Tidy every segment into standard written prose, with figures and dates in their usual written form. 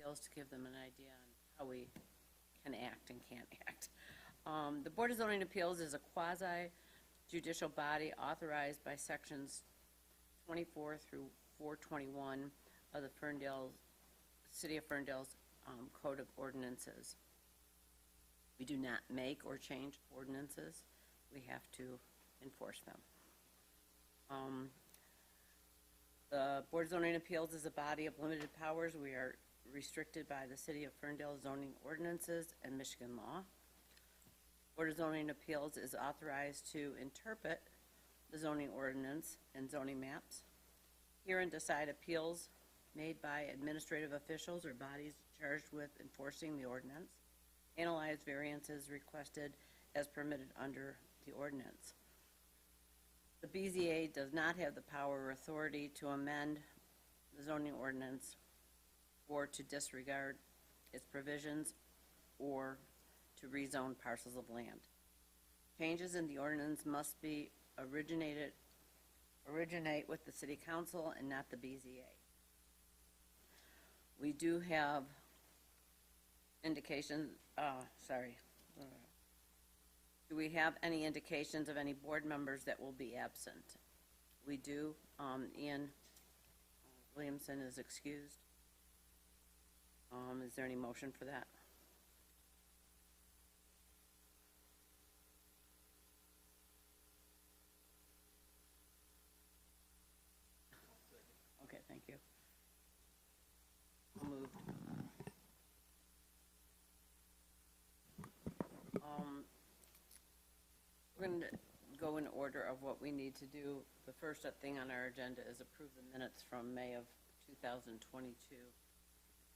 Appeals to give them an idea on how we can act and can't act. The Board of Zoning Appeals is a quasi-judicial body authorized by sections 24 through 421 of the City of Ferndale's Code of Ordinances. We do not make or change ordinances. We have to enforce them. The Board of Zoning Appeals is a body of limited powers. We are restricted by the City of Ferndale zoning ordinances and Michigan law. Board of Zoning Appeals is authorized to interpret the zoning ordinance and zoning maps, hear and decide appeals made by administrative officials or bodies charged with enforcing the ordinance, analyze variances requested as permitted under the ordinance. The BZA does not have the power or authority to amend the zoning ordinance or to disregard its provisions or to rezone parcels of land. Changes in the ordinance must be originate with the City Council and not the BZA. We do have indications, do we have any indications of any board members that will be absent? We do. Ian Williamson is excused. Is there any motion for that? Okay, thank you. Moved. We're going to go in order of what we need to do. The first thing on our agenda is approve the minutes from May of 2022.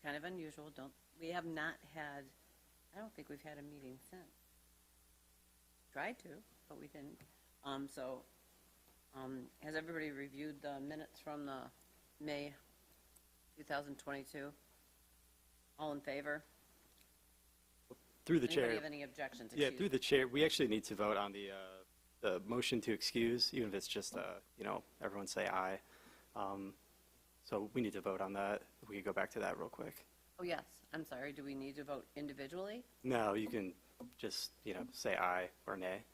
Kind of unusual, we have not had, I don't think we've had a meeting since. Tried to, but we didn't. Has everybody reviewed the minutes from the May 2022? All in favor? Through the chair. Anybody have any objections? Yeah, through the chair, we actually need to vote on the motion to excuse, even if it's just, everyone say aye. So we need to vote on that. If we could go back to that real quick. Oh, yes. I'm sorry. Do we need to vote individually? No, you can just, say aye or nay.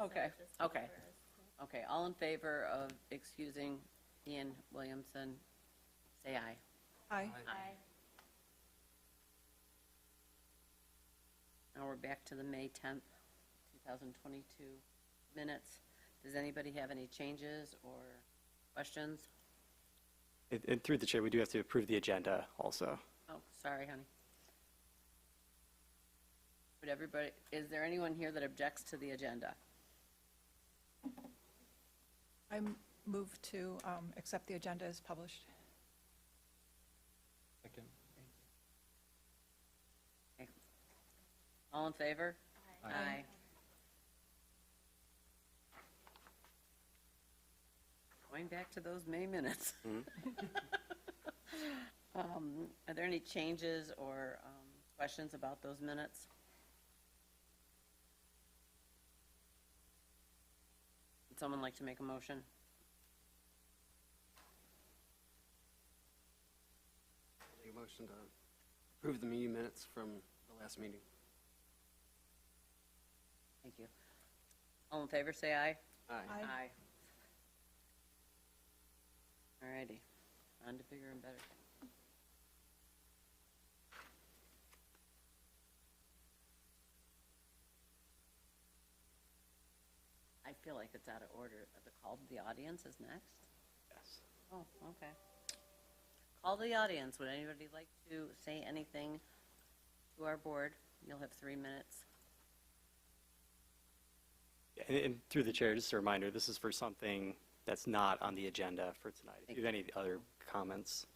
Okay. Okay. Okay. All in favor of excusing Ian Williamson, say aye. Aye. Aye. Now we're back to the May 10th, 2022 minutes. Does anybody have any changes or questions? And through the chair, we do have to approve the agenda also. Oh, sorry, honey. But everybody, is there anyone here that objects to the agenda? I move to accept the agenda as published. Second. Okay. All in favor? Aye. Aye. Going back to those May minutes. Are there any changes or questions about those minutes? Would someone like to make a motion? Make a motion to approve the meeting minutes from the last meeting. Thank you. All in favor, say aye. Aye. Aye. All righty. On to bigger and better. I feel like it's out of order. The call to the audience is next. Yes. Oh, okay. Call to the audience. Would anybody like to say anything to our board? You'll have 3 minutes. And through the chair, just a reminder, this is for something that's not on the agenda for tonight. If you have any other comments.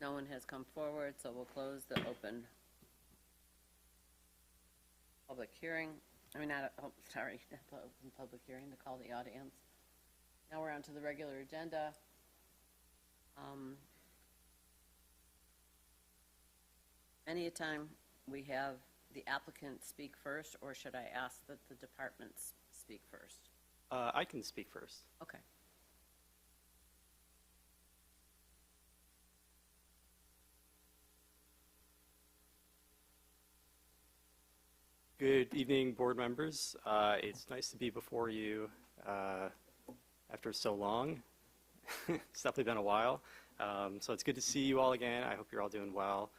No one has come forward, so we'll close the open public hearing. I mean, not the open public hearing, to call the audience. Now we're on to the regular agenda. Anytime we have the applicant speak first, or should I ask that the departments speak first? I can speak first. Okay. Good evening, board members. It's nice to be before you after so long. It's definitely been a while. So it's good to see you all again. I hope you're all doing well.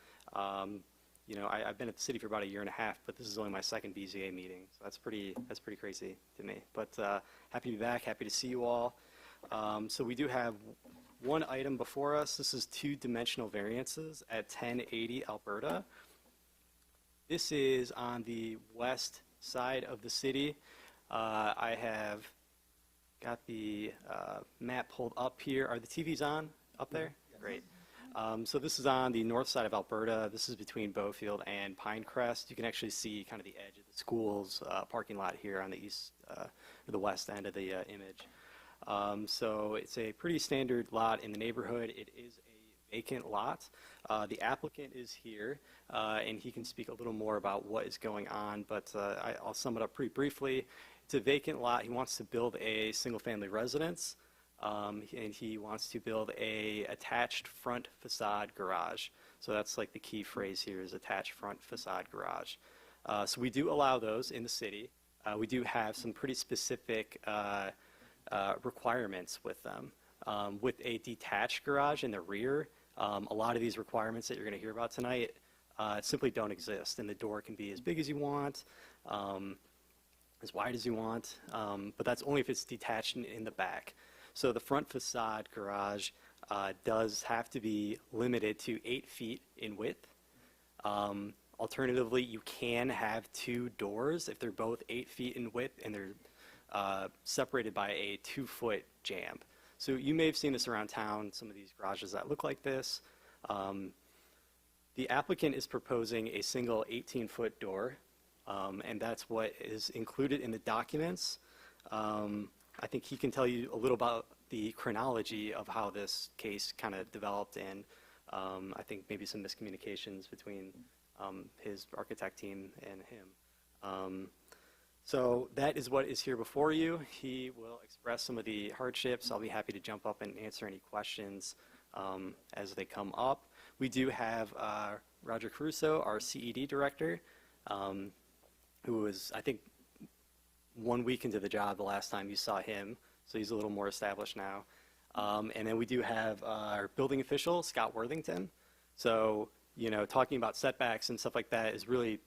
You know, I've been at the city for about a year and a half, but this is only my second BZA meeting, so that's pretty crazy to me. But happy to be back, happy to see you all. So we do have one item before us. This is two-dimensional variances at 1080 Alberta. This is on the west side of the city. I have got the map pulled up here. Are the TVs on up there? Yes. Great. So this is on the north side of Alberta. This is between Beaufield and Pinecrest. You can actually see kind of the edge of the school's parking lot here on the east or the west end of the image. So it's a pretty standard lot in the neighborhood. It is a vacant lot. The applicant is here, and he can speak a little more about what is going on, but I'll sum it up pretty briefly. It's a vacant lot. He wants to build a single-family residence, and he wants to build a attached front facade garage. So that's like the key phrase here is attached front facade garage. So we do allow those in the city. We do have some pretty specific requirements with them. With a detached garage in the rear, a lot of these requirements that you're going to hear about tonight simply don't exist, and the door can be as big as you want, as wide as you want, but that's only if it's detached in the back. So the front facade garage does have to be limited to 8 feet in width. Alternatively, you can have 2 doors if they're both 8 feet in width and they're separated by a 2-foot jamb. So you may have seen this around town, some of these garages that look like this. The applicant is proposing a single 18-foot door, and that's what is included in the documents. I think he can tell you a little about the chronology of how this case kind of developed, and I think maybe some miscommunications between his architect team and him. So that is what is here before you. He will express some of the hardships. I'll be happy to jump up and answer any questions as they come up. We do have Roger Caruso, our CED director, who was, I think, 1 week into the job the last time you saw him, so he's a little more established now. And then we do have our building official, Scott Worthington. So, you know, talking about setbacks and stuff like that is really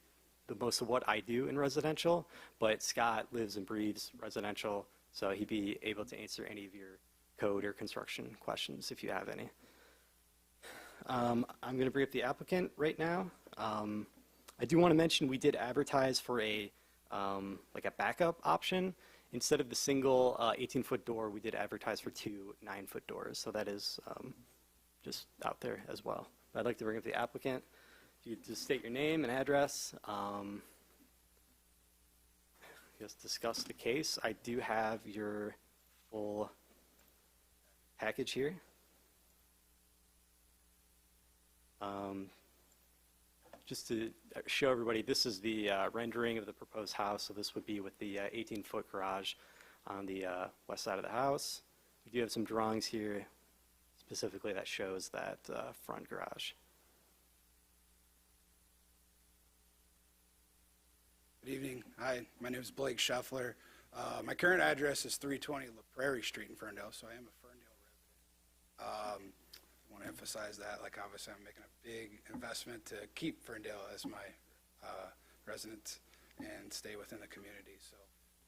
the most of what I do in residential, but Scott lives and breathes residential, so he'd be able to answer any of your code or construction questions if you have any. I'm going to bring up the applicant right now. I do want to mention we did advertise for a like a backup option. Instead of the single 18-foot door, we did advertise for 2 9-foot doors, so that is just out there as well. But I'd like to bring up the applicant. If you just state your name and address, just discuss the case. I do have your full package here. Just to show everybody, this is the rendering of the proposed house. So this would be with the 18-foot garage on the west side of the house. We do have some drawings here specifically that shows that front garage. Good evening. Hi, my name is Blake Scheffler. My current address is 320 La Prairie Street in Ferndale, so I am a Ferndale resident. I want to emphasize that, like obviously I'm making a big investment to keep Ferndale as my residence and stay within the community. So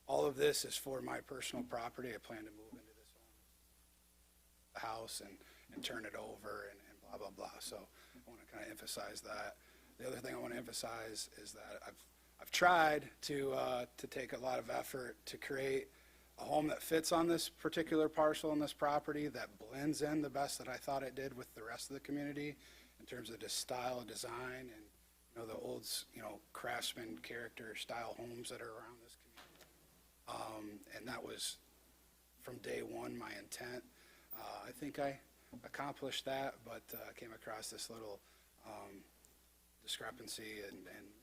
all of this is for my personal property. I plan to move into this house and turn it over and blah, blah, blah. So I want to kind of emphasize that. The other thing I want to emphasize is that I've tried to take a lot of effort to create a home that fits on this particular parcel on this property that blends in the best that I thought it did with the rest of the community in terms of the style of design and, you know, the old, you know, craftsman character style homes that are around this community. And that was from day one my intent. I think I accomplished that, but came across this little discrepancy and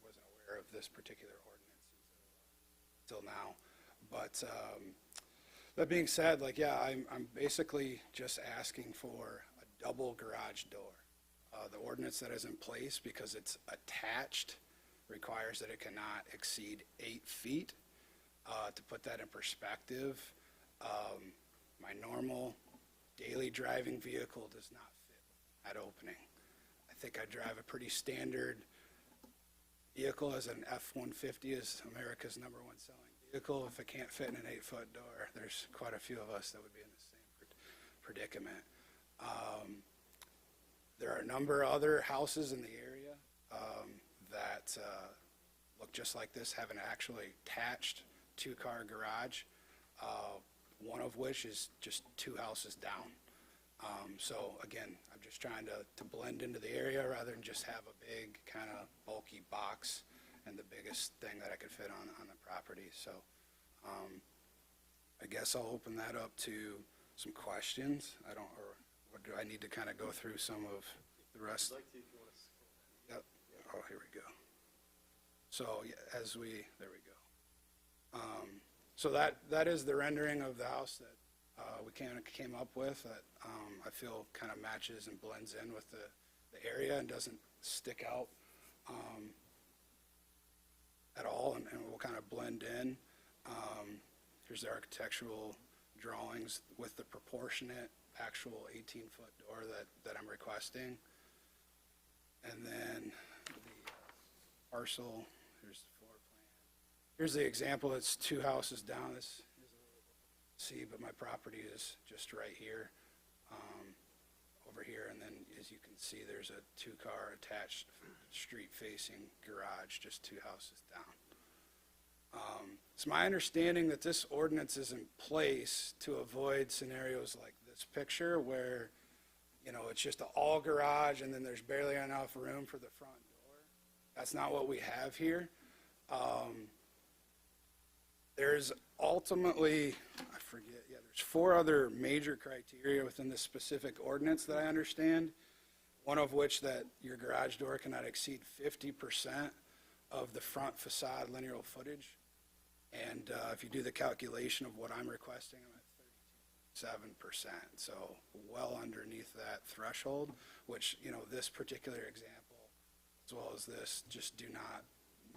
wasn't aware aware of this particular ordinance until now. But that being said, like, yeah, I'm basically just asking for a double garage door. The ordinance that is in place, because it's attached, requires that it cannot exceed 8 feet. To put that in perspective, my normal daily driving vehicle does not fit that opening. I think I drive a pretty standard vehicle as an F-150 is America's #1 selling vehicle. If it can't fit in an 8-foot door, there's quite a few of us that would be in the same predicament. There are a number of other houses in the area that look just like this, have an actually attached 2-car garage, one of which is just 2 houses down. So again, I'm just trying to blend into the area rather than just have a big kind of bulky box and the biggest thing that I could fit on the property. So I guess I'll open that up to some questions. Or do I need to kind of go through some of the rest? Yep. Oh, here we go. So yeah, there we go. So that is the rendering of the house that we kind of came up with that I feel kind of matches and blends in with the area and doesn't stick out at all, and will kind of blend in. Here's the architectural drawings with the proportionate actual 18-foot door that I'm requesting. And then the parcel, here's the floor plan. Here's the example, it's 2 houses down. This see, but my property is just right here, over here, and then as you can see, there's a 2-car attached street-facing garage, just 2 houses down. It's my understanding that this ordinance is in place to avoid scenarios like this picture where, you know, it's just an all garage and then there's barely enough room for the front door. That's not what we have here. There's ultimately, I forget, yeah, there's 4 other major criteria within this specific ordinance that I understand, one of which that your garage door cannot exceed 50% of the front facade linear footage. And if you do the calculation of what I'm requesting, I'm at 32.7%, so well underneath that threshold, which, you know, this particular example, as well as this, just do not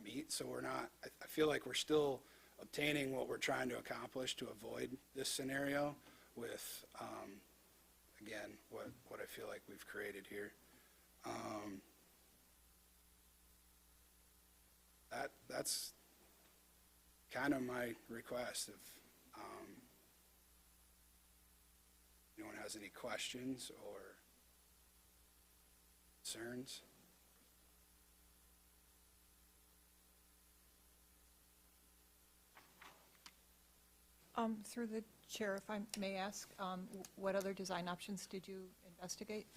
meet. So we're not, I feel like we're still obtaining what we're trying to accomplish to avoid this scenario with, again, what I feel like we've created here. That's kind of my request. If anyone has any questions or concerns. Through the chair, if I may ask, what other design options did you investigate?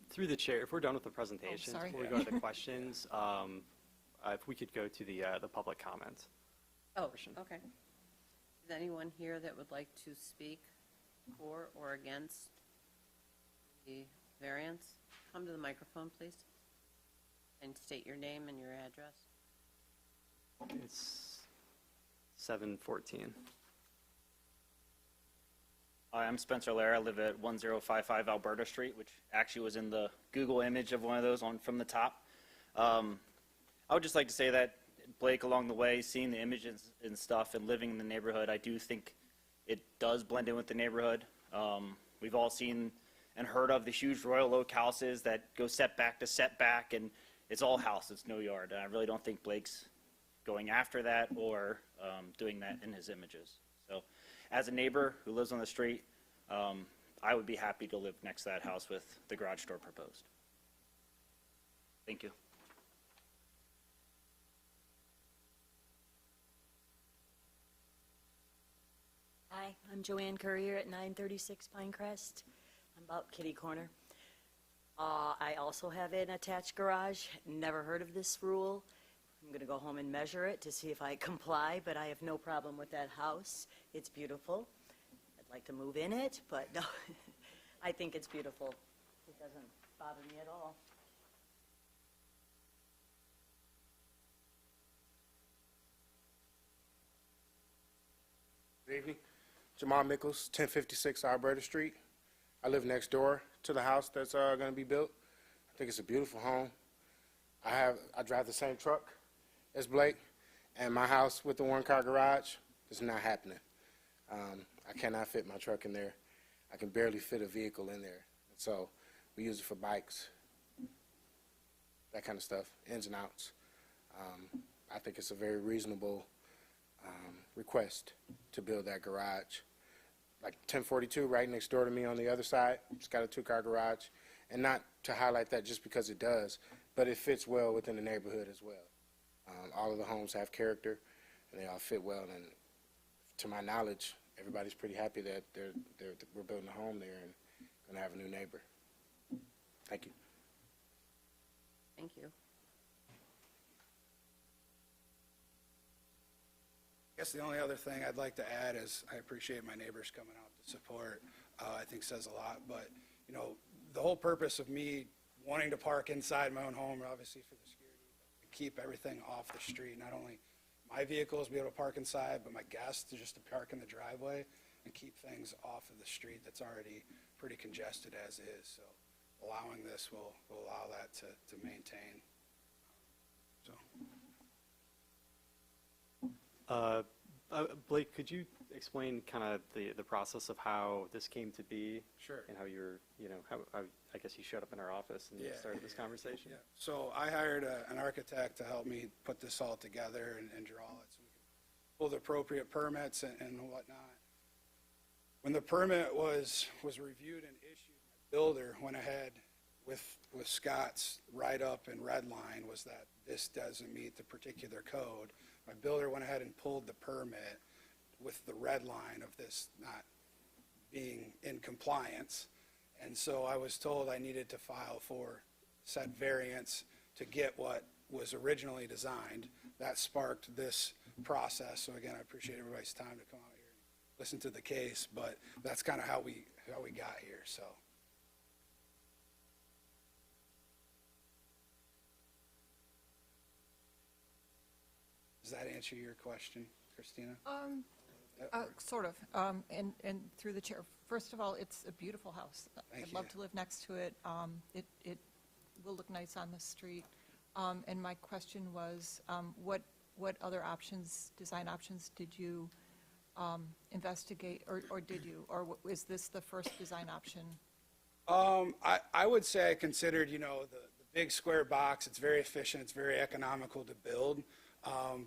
Through the chair, if we're done with the presentation, sorry. before we go to the questions, if we could go to the public comment. Oh, okay. Is anyone here that would like to speak for or against the variance? Come to the microphone, please, and state your name and your address. It's 714. Hi, I'm Spencer Lara. I live at 1055 Alberta Street, which actually was in the Google image of one of those from the top. I would just like to say that, Blake, along the way, seeing the images and stuff and living in the neighborhood, I do think it does blend in with the neighborhood. We've all seen and heard of the huge Royal Oak houses that go setback to setback, and it's all house, it's no yard. And I really don't think Blake's going after that or doing that in his images. So as a neighbor who lives on the street, I would be happy to live next to that house with the garage door proposed. Thank you. Hi, I'm Joanne Courier at 936 Pinecrest. I'm about kitty corner. I also have an attached garage. Never heard of this rule. I'm going to go home and measure it to see if I comply, but I have no problem with that house. It's beautiful. I'd like to move in it, but no, I think it's beautiful. It doesn't bother me at all. Good evening. Jamal Mickles, 1056 Alberta Street. I live next door to the house that's going to be built. I think it's a beautiful home. I drive the same truck as Blake, and my house with the one-car garage is not happening. I cannot fit my truck in there. I can barely fit a vehicle in there. So we use it for bikes, that kind of stuff, ins and outs. I think it's a very reasonable request to build that garage. Like 1042 right next door to me on the other side, it's got a two-car garage. And not to highlight that just because it does, but it fits well within the neighborhood as well. All of the homes have character, and they all fit well. And to my knowledge, everybody's pretty happy that we're building a home there and going to have a new neighbor. Thank you. Thank you. I guess the only other thing I'd like to add is I appreciate my neighbors coming out to support. I think says a lot, but you know, the whole purpose of me wanting to park inside my own home, obviously for the security, to keep everything off the street. Not only my vehicles be able to park inside, but my guests to just to park in the driveway and keep things off of the street that's already pretty congested as is. So allowing this will allow that to maintain. So. Blake, could you explain kind of the process of how this came to be? Sure. And how I guess you showed up in our office and started this conversation? Yeah. So I hired an architect to help me put this all together and draw it so we can pull the appropriate permits and whatnot. When the permit was reviewed and issued, my builder went ahead with Scott's write-up and red line was that this doesn't meet the particular code. My builder went ahead and pulled the permit with the red line of this not being in compliance. And so I was told I needed to file for said variance to get what was originally designed. That sparked this process. So again, I appreciate everybody's time to come out here and listen to the case, but that's kind of how we got here, so. Does that answer your question, Christina? Sort of, and through the chair. First of all, it's a beautiful house. Thank I'd love you. to live next to it. It will look nice on the street. And my question was, what other options, design options, did you investigate, or did you, or is this the first design option? I would say I considered, the big square box. It's very efficient. It's very economical to build.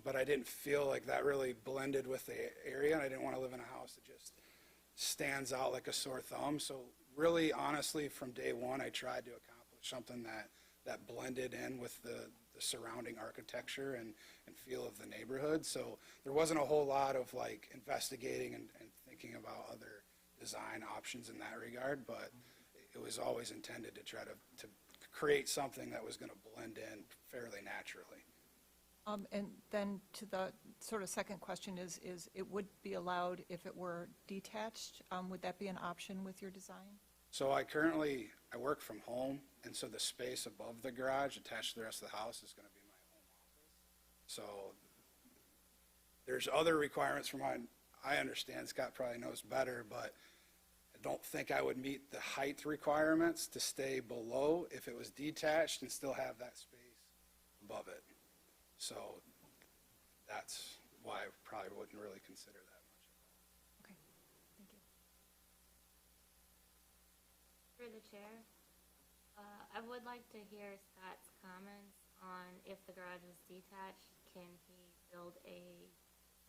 But I didn't feel like that really blended with the area, and I didn't want to live in a house that just stands out like a sore thumb. So really, honestly, from day one, I tried to accomplish something that blended in with the surrounding architecture and feel of the neighborhood. So there wasn't a whole lot of like investigating and thinking about other design options in that regard, but it was always intended to try to create something that was going to blend in fairly naturally. And then to the sort of second question is it would be allowed if it were detached? Would that be an option with your design? So I work from home, and so the space above the garage attached to the rest of the house is going to be my home office. So there's other requirements for mine. I understand, Scott probably knows better, but I don't think I would meet the height requirements to stay below if it was detached and still have that space above it. So that's why I probably wouldn't really consider that much. Okay, thank you. Through the chair, I would like to hear Scott's comments on if the garage is detached, can he build a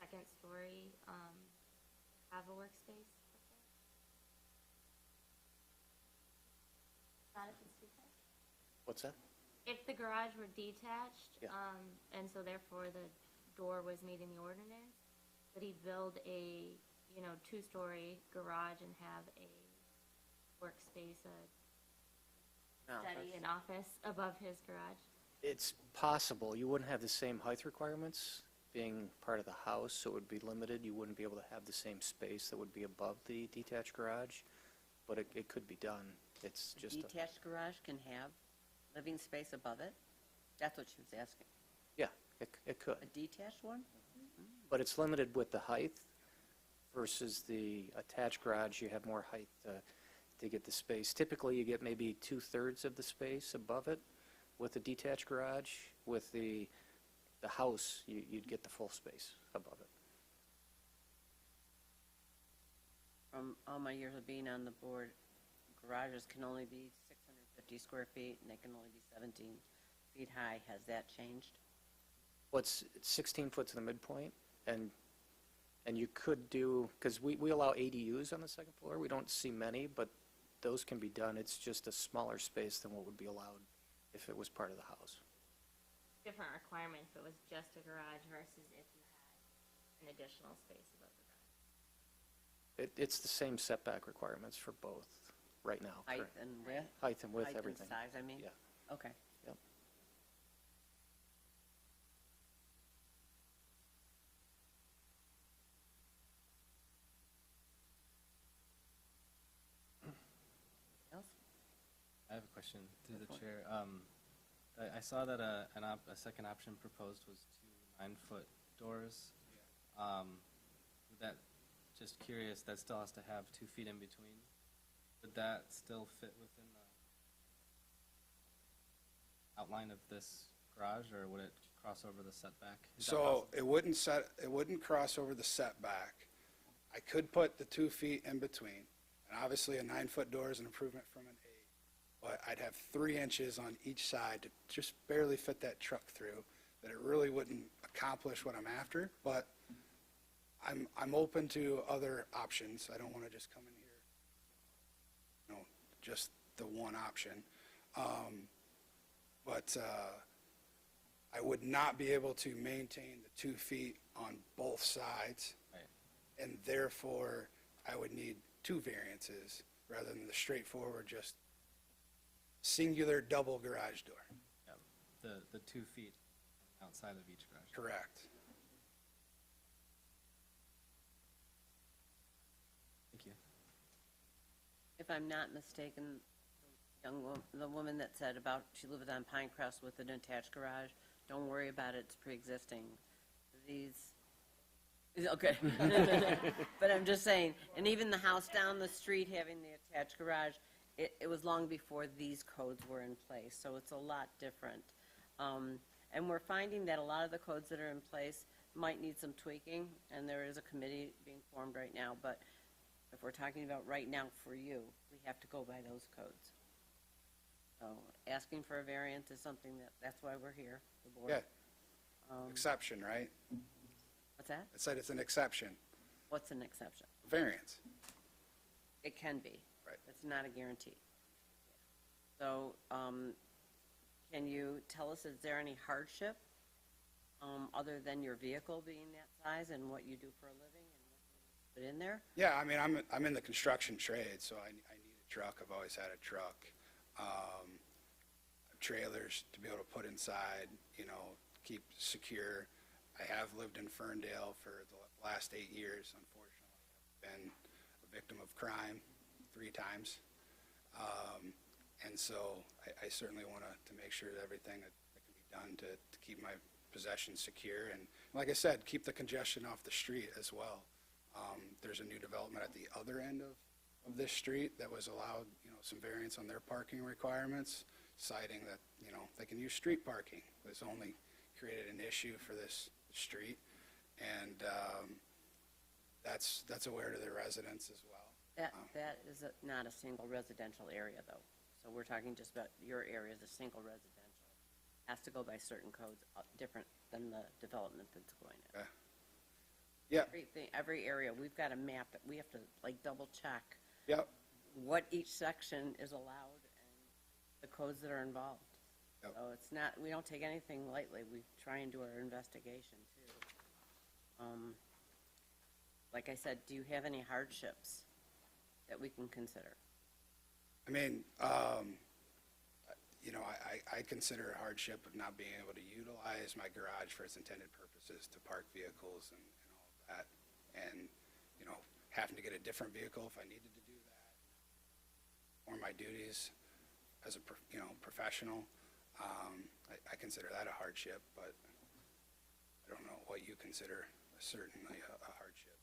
second story, have a workspace up there? Not if it's detached? What's that? If the garage were detached, Yeah. and so therefore the door was meeting the ordinance, could he build a, two-story garage and have a workspace, a study, an office above his garage? It's possible. You wouldn't have the same height requirements being part of the house, so it would be limited. You wouldn't be able to have the same space that would be above the detached garage, but it could be done. It's A just detached garage can have living space above it? That's what she was asking. yeah, it could. A detached one? But it's limited with the height versus the attached garage, you have more height to get the space. Typically, you get maybe 2/3 of the space above it. With the detached garage, with the house, you'd get the full space above it. From all my years of being on the board, garages can only be 650 square feet, and they can only be 17 feet high. Has that changed? Well, it's 16 foot to the midpoint, and you could do, because we allow ADUs on the second floor. We don't see many, but those can be done. It's just a smaller space than what would be allowed if it was part of the house. Different requirements if it was just a garage versus if you had an additional space above the garage. It's the same setback requirements for both right now. Height correct. and width? Height and width, Height and everything. size, I mean? Yeah. Okay. Yep. Else? I have a question to Go the for it. chair. I saw that a second option proposed was 2 9-foot doors. That, just curious, that still has to have 2 feet in between. Would that still fit within the outline of this garage, or would it cross over the setback? Is that So possible? it wouldn't cross over the setback. I could put the 2 feet in between, and obviously a 9-foot door is an improvement from an 8. But I'd have 3 inches on each side to just barely fit that truck through, that it really wouldn't accomplish what I'm after, but I'm open to other options. I don't want to just come in here, just the one option. But I would not be able to maintain the 2 feet on both sides. Right. And therefore, I would need 2 variances rather than the straightforward, just singular double garage door. Yeah, the 2 feet outside of each garage. Correct. Thank you. If I'm not mistaken, the woman that said about she lived on Pinecrest with an attached garage, don't worry about it, it's pre-existing. Okay. But I'm just saying, and even the house down the street having the attached garage, it was long before these codes were in place, so it's a lot different. And we're finding that a lot of the codes that are in place might need some tweaking, and there is a committee being formed right now, but if we're talking about right now for you, we have to go by those codes. So asking for a variance is something that's why we're here, the board. Yeah, exception, right? What's that? I said it's an exception, What's an exception? variance. It can be. Right. It's not a guarantee. So, can you tell us, is there any hardship, other than your vehicle being that size and what you do for a living and what you put in there? Yeah, I mean, I'm in the construction trade, so I need a truck. I've always had a truck. Trailers to be able to put inside, keep secure. I have lived in Ferndale for the last 8 years, unfortunately. I've been a victim of crime 3 times. And so I certainly want to make sure that everything that can be done to keep my possessions secure. And like I said, keep the congestion off the street as well. There's a new development at the other end of this street that was allowed, some variance on their parking requirements, citing that, they can use street parking. It's only created an issue for this street. And that's aware to the residents as well. That is not a single residential area, though. So we're talking just about your area is a single residential. Has to go by certain codes, different than the development that's going in. Okay. Yeah, Every area, we've got a map that we have to double check yep, what each section is allowed and the codes that are involved. Yep. So it's not, we don't take anything lightly. We try and do our investigation too. Like I said, do you have any hardships that we can consider? I mean, I consider a hardship of not being able to utilize my garage for its intended purposes to park vehicles and all of that. And, having to get a different vehicle if I needed to do that, or my duties as a, professional. I consider that a hardship, but I don't know what you consider certainly a hardship.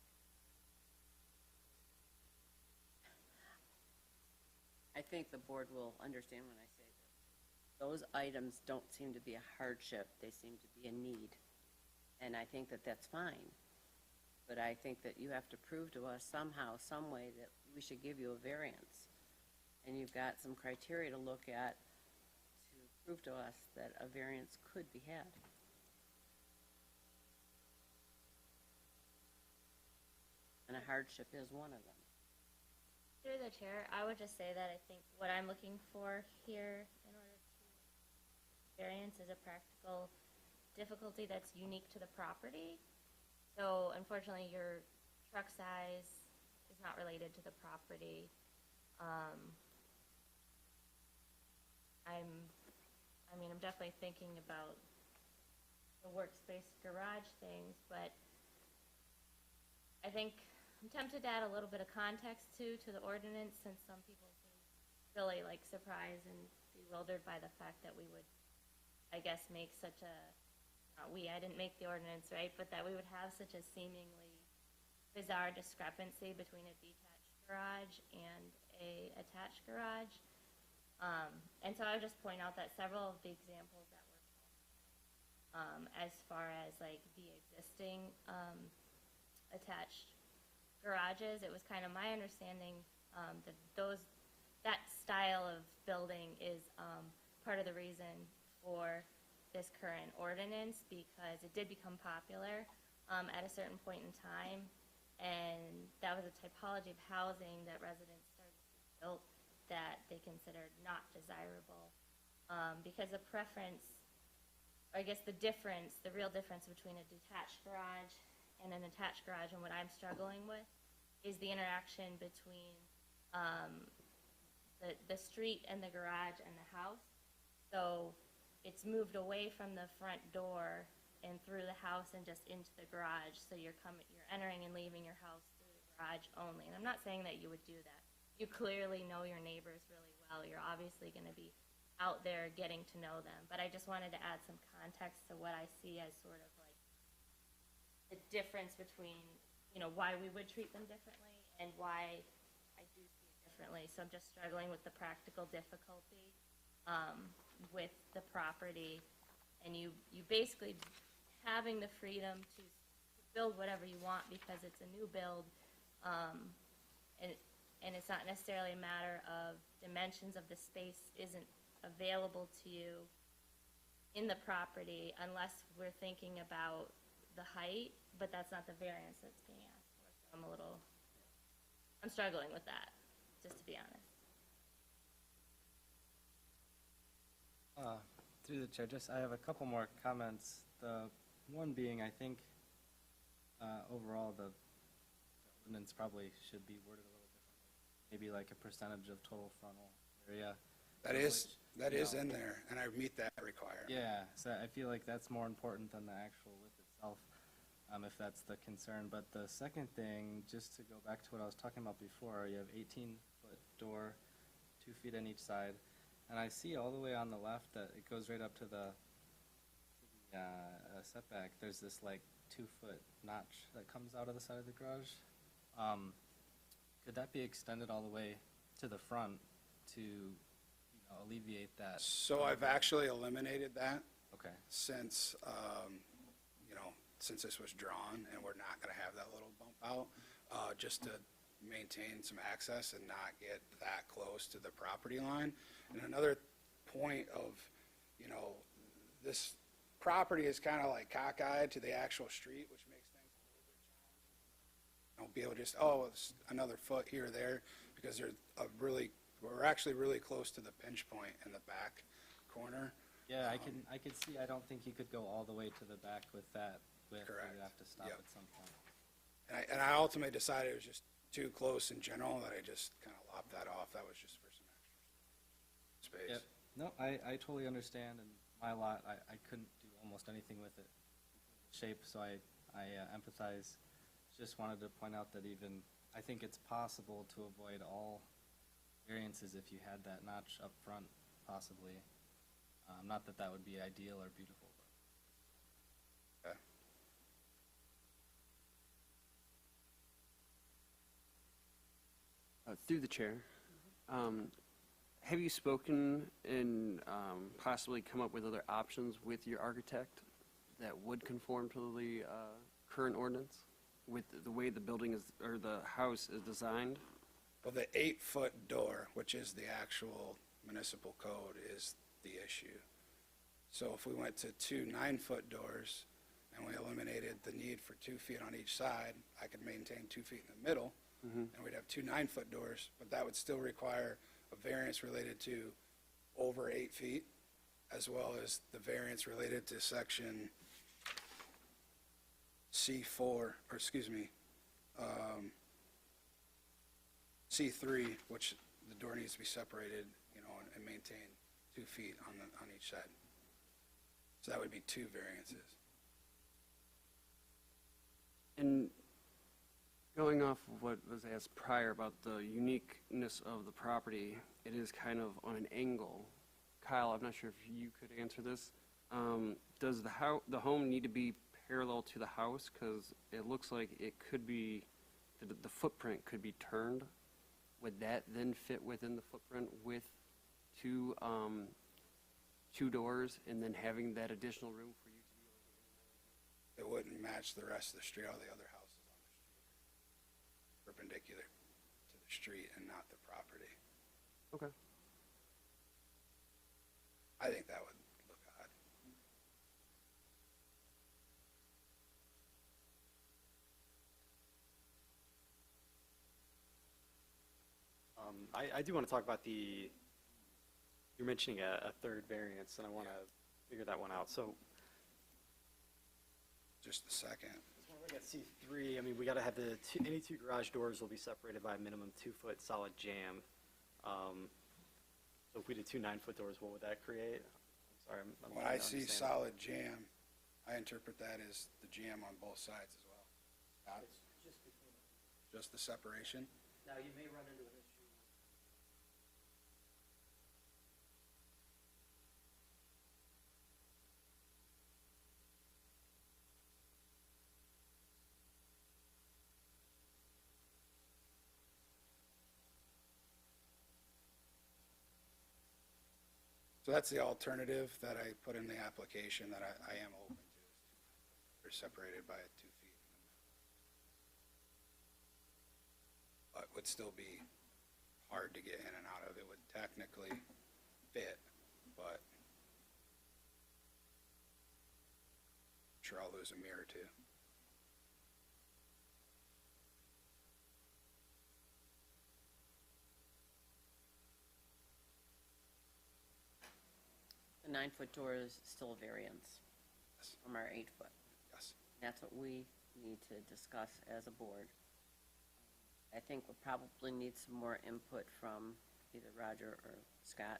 I think the board will understand when I say that those items don't seem to be a hardship, they seem to be a need. And I think that that's fine. But I think that you have to prove to us somehow, some way, that we should give you a variance. And you've got some criteria to look at to prove to us that a variance could be had. And a hardship is one of them. Through the chair, I would just say that I think what I'm looking for here in order to variance is a practical difficulty that's unique to the property. So unfortunately, your truck size is not related to the property. I'm definitely thinking about the workspace garage things, but I think I'm tempted to add a little bit of context to the ordinance, since some people seem really like surprised and bewildered by the fact that we would, I guess, make such a, I didn't make the ordinance, right, but that we would have such a seemingly bizarre discrepancy between a detached garage and a attached garage. And so I would just point out that several of the examples that were as far as like the existing attached garages, it was kind of my understanding that that style of building is part of the reason for this current ordinance, because it did become popular at a certain point in time, and that was a typology of housing that residents started to build that they considered not desirable, because the preference, or I guess the real difference between a detached garage and an attached garage, and what I'm struggling with, is the interaction between the street and the garage and the house. So it's moved away from the front door and through the house and just into the garage. So you're entering and leaving your house through the garage only. And I'm not saying that you would do that. You clearly know your neighbors really well. You're obviously going to be out there getting to know them. But I just wanted to add some context to what I see as sort of like the difference between, why we would treat them differently and why I do see it differently. So I'm just struggling with the practical difficulty with the property, and you basically having the freedom to build whatever you want because it's a new build, and it's not necessarily a matter of dimensions of the space isn't available to you in the property unless we're thinking about the height, but that's not the variance that's being asked for. So I'm struggling with that, just to be honest. Through the chair, I have a couple more comments. The one being, I think, overall, the ordinance probably should be worded a little differently. Maybe like a percentage of total frontal area. That is in there, and I meet that requirement. Yeah, so I feel like that's more important than the actual width itself, if that's the concern. But the second thing, just to go back to what I was talking about before, you have 18-foot door, 2 feet on each side. And I see all the way on the left that it goes right up to the setback. There's this like 2-foot notch that comes out of the side of the garage. Could that be extended all the way to the front to alleviate that? So I've actually eliminated that Okay. since, since this was drawn, and we're not going to have that little bump out, just to maintain some access and not get that close to the property line. And another point of, this property is kind of like cockeyed to the actual street, which makes things a little bit challenging. Don't be able to just, it's another foot here or there, because we're actually really close to the pinch point in the back corner. Yeah, I could see. I don't think you could go all the way to the back with that width. Correct. You'd have to stop Yep. at some point. And I ultimately decided it was just too close in general, that I just kind of lopped that off. That was just for some extra space. Yep. No, I totally understand. And my lot, I couldn't do almost anything with it. Shape, so I empathize. Just wanted to point out that I think it's possible to avoid all variances if you had that notch up front, possibly. Not that that would be ideal or beautiful. Okay. Through the chair, have you spoken and possibly come up with other options with your architect that would conform to the current ordinance with the way the building is, or the house is designed? Well, the 8-foot door, which is the actual municipal code, is the issue. So if we went to 2 9-foot doors and we eliminated the need for 2 feet on each side, I could maintain 2 feet in the middle, and we'd have 2 9-foot doors, but that would still require a variance related to over 8 feet, as well as the variance related to section C4, or excuse me, C3, which the door needs to be separated, you know, and maintain 2 feet on each side. So that would be 2 variances. And going off of what was asked prior about the uniqueness of the property, it is kind of on an angle. Kyle, I'm not sure if you could answer this. Does the home need to be parallel to the house? Because it looks like it could be, the footprint could be turned. Would that then fit within the footprint with 2 doors and then having that additional room for you to be able to get in there? It wouldn't match the rest of the street, all the other houses on the street, perpendicular to the street and not the property. Okay. I think that would look odd. I do want to talk about you're mentioning a third variance, and I want to figure that one out. So, Just a second. when we look at C3, I mean, we got to have any 2 garage doors will be separated by a minimum 2-foot solid jamb. So if we did 2 9-foot doors, what would that create? I'm sorry, I'm When trying I to see understand. solid jam, I interpret that as the jam on both sides as well. Scott? Just the separation? Now, you may run into an issue. So that's the alternative that I put in the application that I am open to. They're separated by 2 feet in the middle. But would still be hard to get in and out of. It would technically fit, but I'm sure I'll lose a mirror too. The 9-foot door is still a variance Yes. from our 8-foot. Yes. That's what we need to discuss as a board. I think we'll probably need some more input from either Roger or Scott,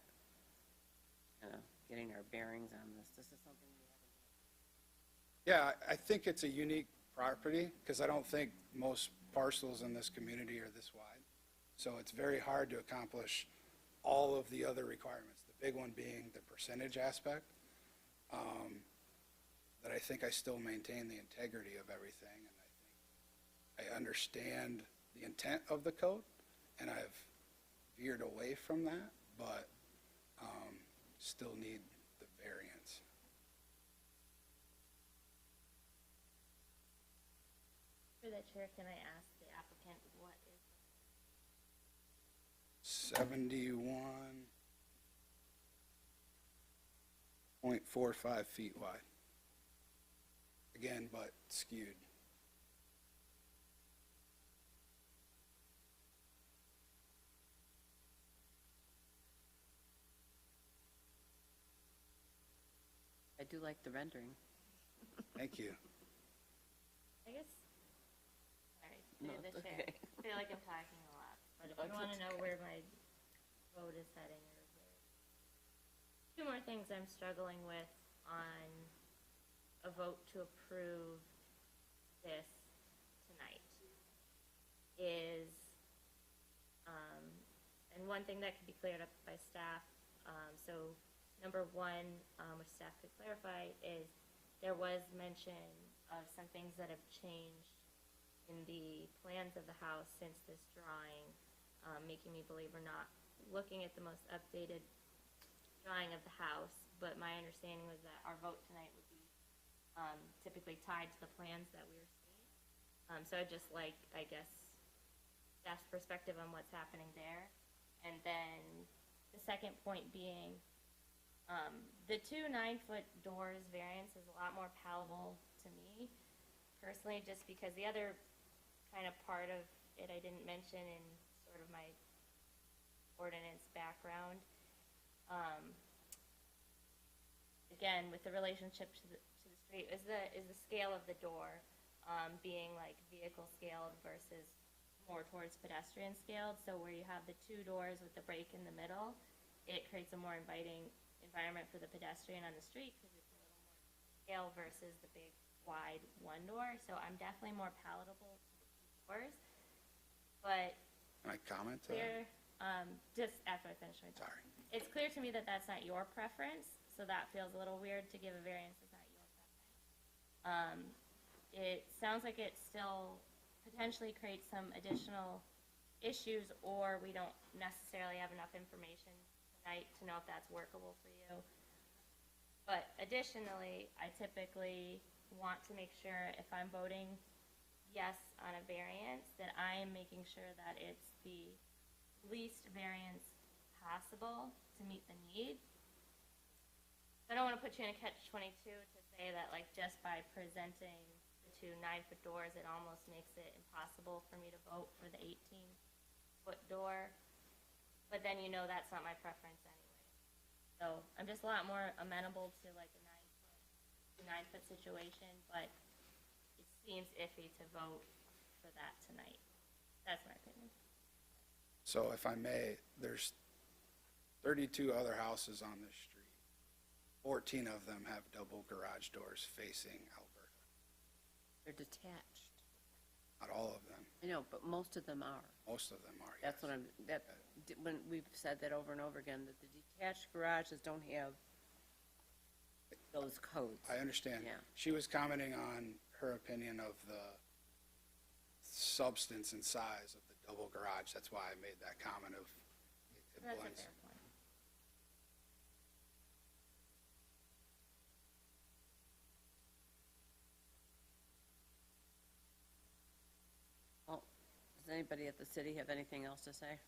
getting our bearings on this. This is something we haven't. Yeah, I think it's a unique property because I don't think most parcels in this community are this wide. So it's very hard to accomplish all of the other requirements, the big one being the percentage aspect. That I think I still maintain the integrity of everything, and I think I understand the intent of the code, and I've veered away from that, but still need the variance. Through the chair, can I ask the applicant what is 71.45 feet wide. Again, but skewed. I do like the rendering. Thank you. I guess, sorry, No, through the it's chair. okay. I feel like I'm talking a lot, but if you That's want to okay. know where my vote is heading, or where. 2 more things I'm struggling with on a vote to approve this tonight is, and one thing that could be cleared up by staff, so number 1, which staff could clarify, is there was mention of some things that have changed in the plans of the house since this drawing, making me believe we're not looking at the most updated drawing of the house, but my understanding was that our vote tonight would be typically tied to the plans that we were seeing. So I'd just like, I guess, staff's perspective on what's happening there. And then the second point being, the 2 9-foot doors variance is a lot more palatable to me personally, just because the other kind of part of it I didn't mention in sort of my ordinance background. Again, with the relationship to the street, is the scale of the door being like vehicle scaled versus more towards pedestrian scaled. So where you have the 2 doors with the break in the middle, it creates a more inviting environment for the pedestrian on the street because it's a little more scale versus the big wide 1 door. So I'm definitely more palatable to the 2 doors. But Can I comment? clear, just after I finish my talk. Sorry. It's clear to me that that's not your preference, so that feels a little weird to give a variance that's not your preference. It sounds like it still potentially creates some additional issues, or we don't necessarily have enough information tonight to know if that's workable for you. But additionally, I typically want to make sure if I'm voting yes on a variance, that I am making sure that it's the least variance possible to meet the need. I don't want to put you in a catch-22 to say that, like, just by presenting the 2 9-foot doors, it almost makes it impossible for me to vote for the 18-foot door. But then you know that's not my preference anyway. So I'm just a lot more amenable to like a 9-foot situation, but it seems iffy to vote for that tonight. That's my opinion. So if I may, there's 32 other houses on this street. 14 of them have double garage doors facing Alberta. They're detached. Not all of them. I know, but most of them are. Most of them are, That's yes. what when we've said that over and over again, that the detached garages don't have those codes. I understand. Yeah. She was commenting on her opinion of the substance and size of the double garage. That's why I made that comment of it That's a blends. fair point. Well, does anybody at the city have anything else to say?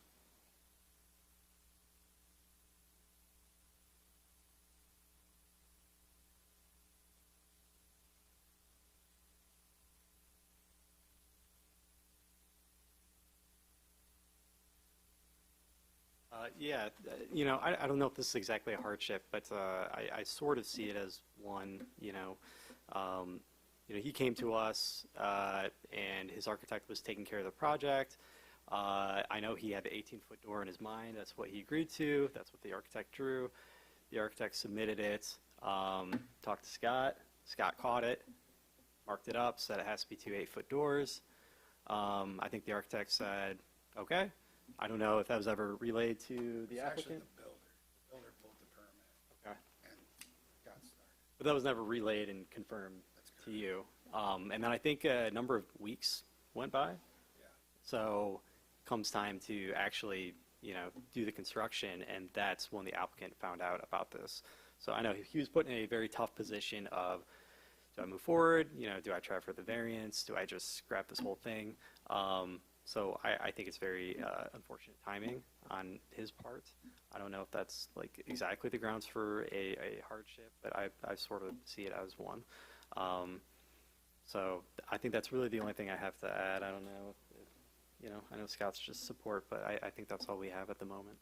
Yeah, I don't know if this is exactly a hardship, but I sort of see it as one. He came to us, and his architect was taking care of the project. I know he had the 18-foot door in his mind. That's what he agreed to. That's what the architect drew. The architect submitted it, talked to Scott. Scott caught it, marked it up, said it has to be 2 8-foot doors. I think the architect said, okay. I don't know if that was ever relayed to the It's actually applicant. the builder. The builder pulled the permit Okay. and got started. But that was never relayed and confirmed to you. And then I think a number of weeks went by. Yeah. So comes time to actually, do the construction, and that's when the applicant found out about this. So I know he was put in a very tough position of, do I move forward? Do I try for the variance? Do I just scrap this whole thing? So I think it's very unfortunate timing on his part. I don't know if that's like exactly the grounds for a hardship, but I sort of see it as one. So I think that's really the only thing I have to add. I don't know if, I know Scott's just support, but I think that's all we have at the moment.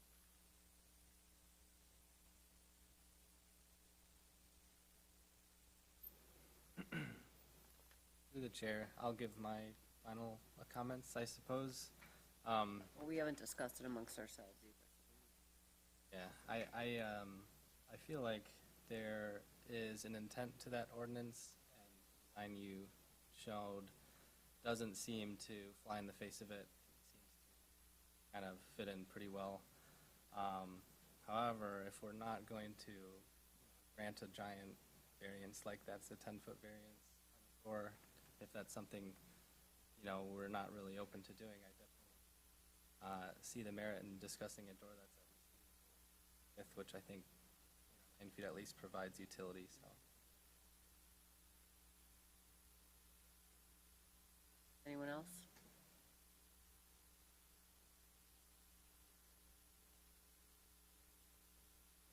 Through the chair, I'll give my final comments, I suppose. Well, we haven't discussed it amongst ourselves either. Yeah, I feel like there is an intent to that ordinance, and the sign you showed doesn't seem to fly in the face of it. It seems to kind of fit in pretty well. However, if we're not going to grant a giant variance like that's a 10-foot variance, or if that's something we're not really open to doing, I definitely see the merit in discussing a door that's at with, which I think 9 feet at least provides utility, so. Anyone else?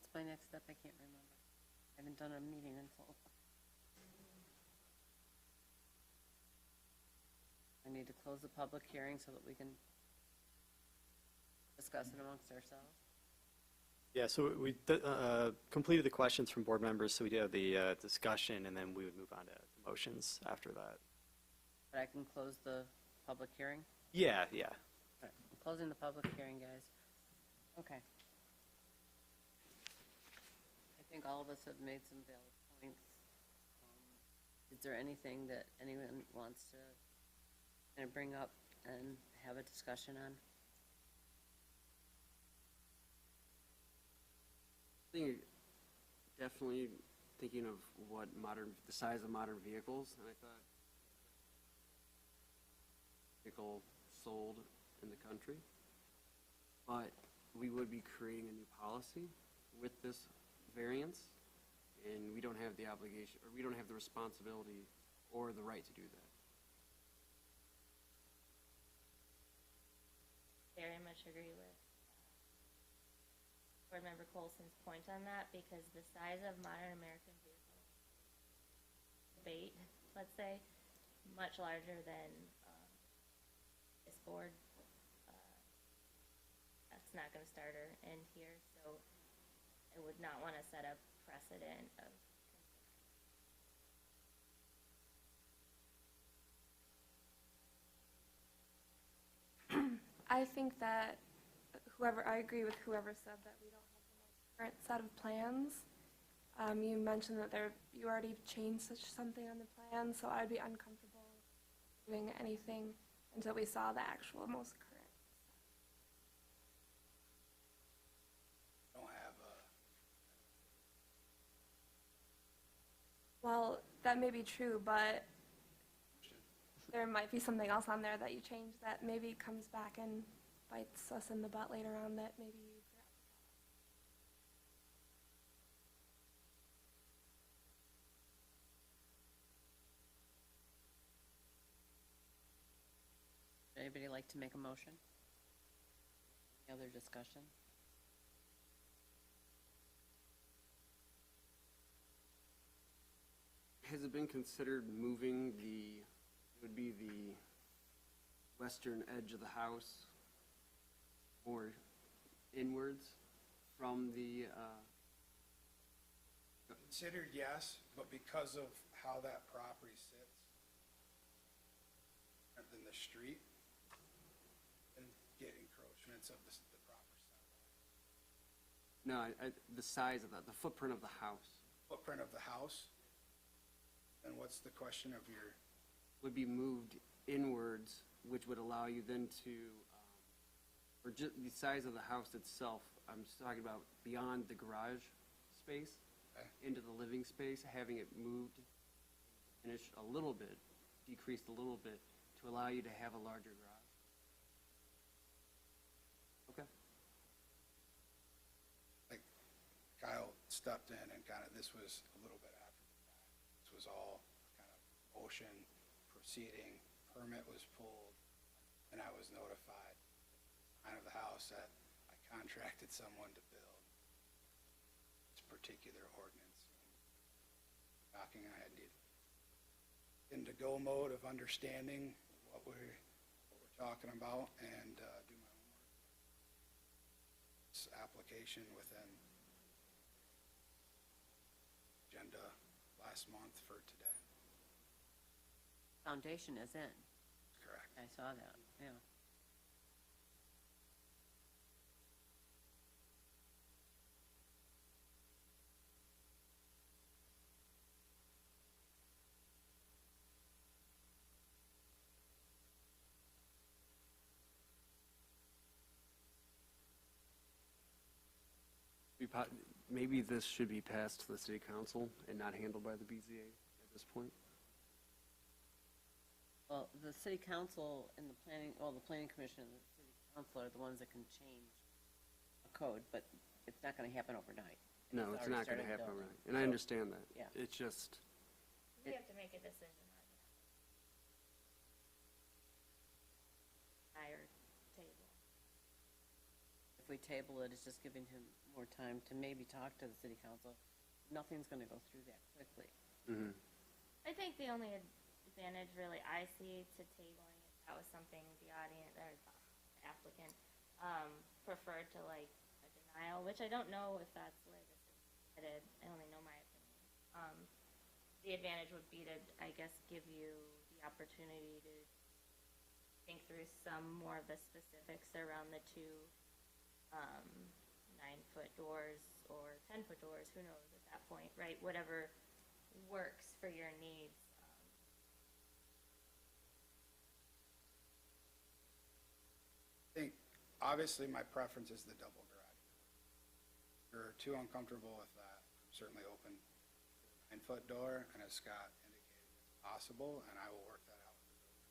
What's my next step? I can't remember. I haven't done a meeting in so long. I need to close the public hearing so that we can discuss it amongst ourselves. Yeah, so we completed the questions from board members, so we did have the discussion, and then we would move on to motions after that. But I can close the public hearing? Yeah, yeah. All right, I'm closing the public hearing, guys. Okay. I think all of us have made some valid points. Is there anything that anyone wants to kind of bring up and have a discussion on? I think definitely thinking of the size of modern vehicles, and I thought vehicle sold in the country, but we would be creating a new policy with this variance, and we don't have the obligation, or we don't have the responsibility or the right to do that. Very much agree with Board Member Colson's point on that, because the size of modern American vehicles debate, let's say, much larger than this board. That's not going to start her in here, so I would not want to set a precedent of. I think that I agree with whoever said that we don't have the most current set of plans. You mentioned that you already changed something on the plan, so I'd be uncomfortable doing anything until we saw the actual most current. Don't have Well, that may be true, but there might be something else on there that you changed that maybe comes back and bites us in the butt later on that maybe you forgot. Anybody like to make a motion? Any other discussion? Has it been considered moving would be the western edge of the house or inwards from the, considered, yes, but because of how that property sits than the street, and get encroachments of the proper setback. no, the size of the footprint of the house Footprint of the house, and what's the question of your, would be moved inwards, which would allow you then to, or just the size of the house itself, I'm just talking about beyond the garage space, Okay. into the living space, having it moved, finished a little bit, decreased a little bit, to allow you to have a larger garage. Okay. like Kyle stepped in and kind of, this was a little bit after the fact. This was all kind of motion proceeding, permit was pulled, and I was notified kind of the house that I contracted someone to build this particular ordinance. Knocking, I had to into go mode of understanding what we're talking about and do my homework. This application within agenda last month for today. Foundation is in. Correct. I saw that, yeah. Maybe this should be passed to the city council and not handled by the BZA at this point. Well, the city council and the planning commission and the city council are the ones that can change a code, but it's not gonna happen overnight. No, it's already not going to started happen building. overnight. And I understand that. Yeah. It's just, We have to make a decision on higher table. If we table it, it's just giving him more time to maybe talk to the city council. Nothing's gonna go through that quickly. mhm. I think the only advantage really I see to tabling, if that was something the audience or the applicant preferred to like a denial, which I don't know if that's where this is headed. I only know my opinion. The advantage would be to, I guess, give you the opportunity to think through some more of the specifics around the two 9-foot doors or 10-foot doors. Who knows at that point, right? Whatever works for your needs. I think, obviously, my preference is the double garage. If you're too uncomfortable with that, certainly open the 9-foot door, and as Scott indicated, it's possible, and I will work that out with the building.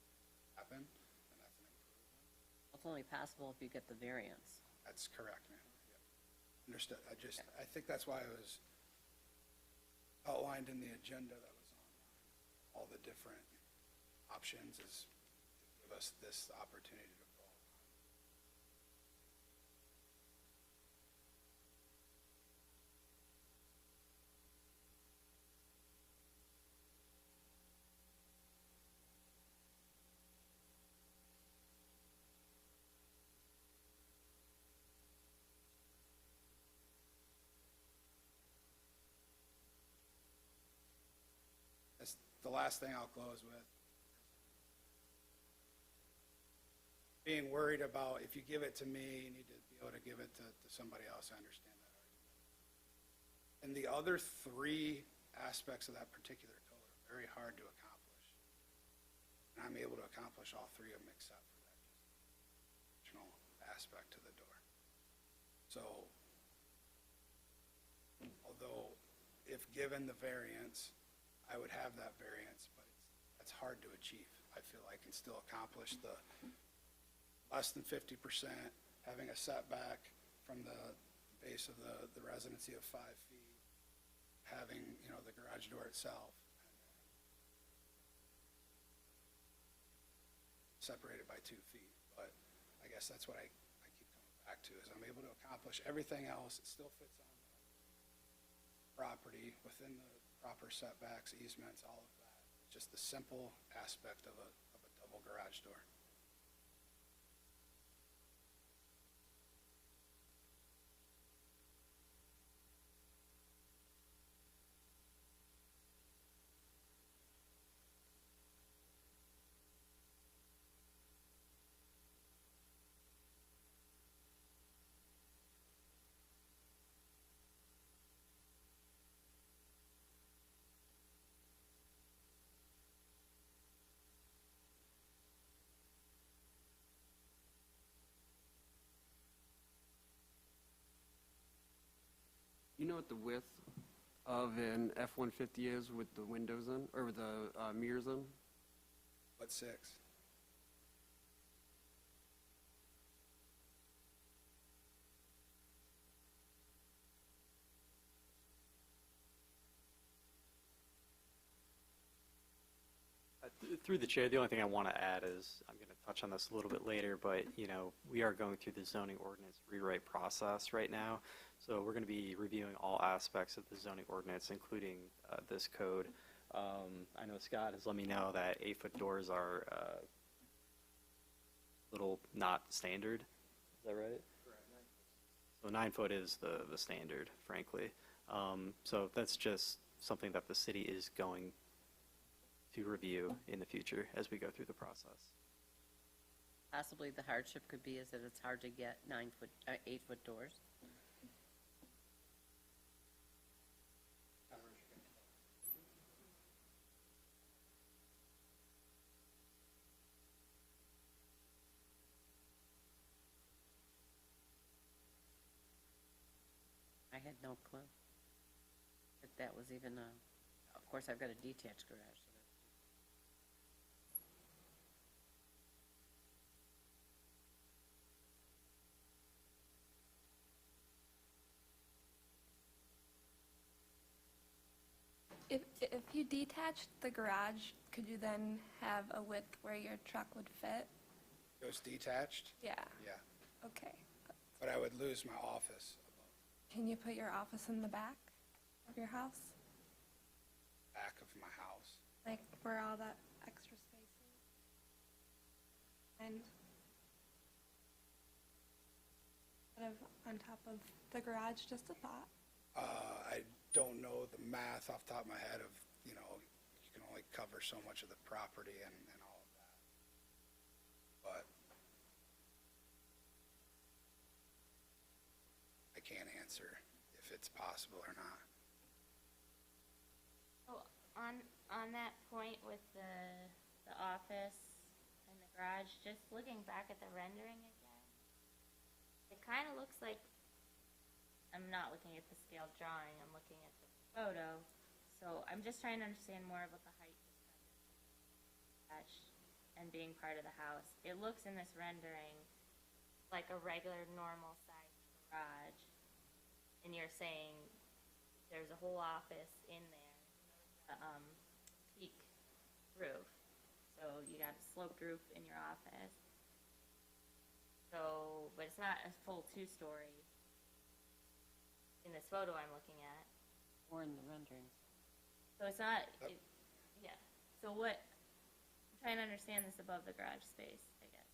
Happen, and that's an improvement. It's only possible if you get the variance. That's correct, ma'am. Yep. Understood. I think that's why it was outlined in the agenda that was online. All the different options is to give us this opportunity to vote. That's the last thing I'll close with. Being worried about if you give it to me, you need to be able to give it to somebody else. I understand that argument. And the other three aspects of that particular code are very hard to accomplish. And I'm able to accomplish all three of them except for that just additional aspect to the door. So, although if given the variance, I would have that variance, but that's hard to achieve. I feel I can still accomplish the less than 50%, having a setback from the base of the residency of 5 feet, having, the garage door itself, separated by 2 feet. But I guess that's what I keep coming back to, is I'm able to accomplish everything else. It still fits on the property within the proper setbacks, easements, all of that. Just the simple aspect of a double garage door. You know what the width of an F-150 is with the windows in, or with the mirrors in? What, 6? Through the chair, the only thing I want to add is, I'm going to touch on this a little bit later, but, we are going through the zoning ordinance rewrite process right now. So we're going to be reviewing all aspects of the zoning ordinance, including this code. I know Scott has let me know that 8-foot doors are a little not standard. Is that right? Correct. So 9-foot is the standard, frankly. So that's just something that the city is going to review in the future as we go through the process. Possibly the hardship could be is that it's hard to get 8-foot doors. I had no clue that was even of course, I've got a detached garage. So that's If you detached the garage, could you then have a width where your truck would fit? Goes detached? Yeah, Yeah, okay. but I would lose my office Can you put your office in the back of your house? back of my house. Like where all that extra space is? And kind of on top of the garage, just a thought. I don't know the math off the top of my head of, you can only cover so much of the property and all of that. But I can't answer if it's possible or not. So on that point with the office and the garage, just looking back at the rendering again, it kind of looks like, I'm not looking at the scale drawing, I'm looking at the photo. So I'm just trying to understand more about the height and being part of the house. It looks in this rendering like a regular normal sized garage. And you're saying there's a whole office in there, peak roof. So you got a sloped roof in your office. So, but it's not a full 2-story in this photo I'm looking at. Or in the renderings. So it's not, yeah. So what, I'm trying to understand this above the garage space, I guess.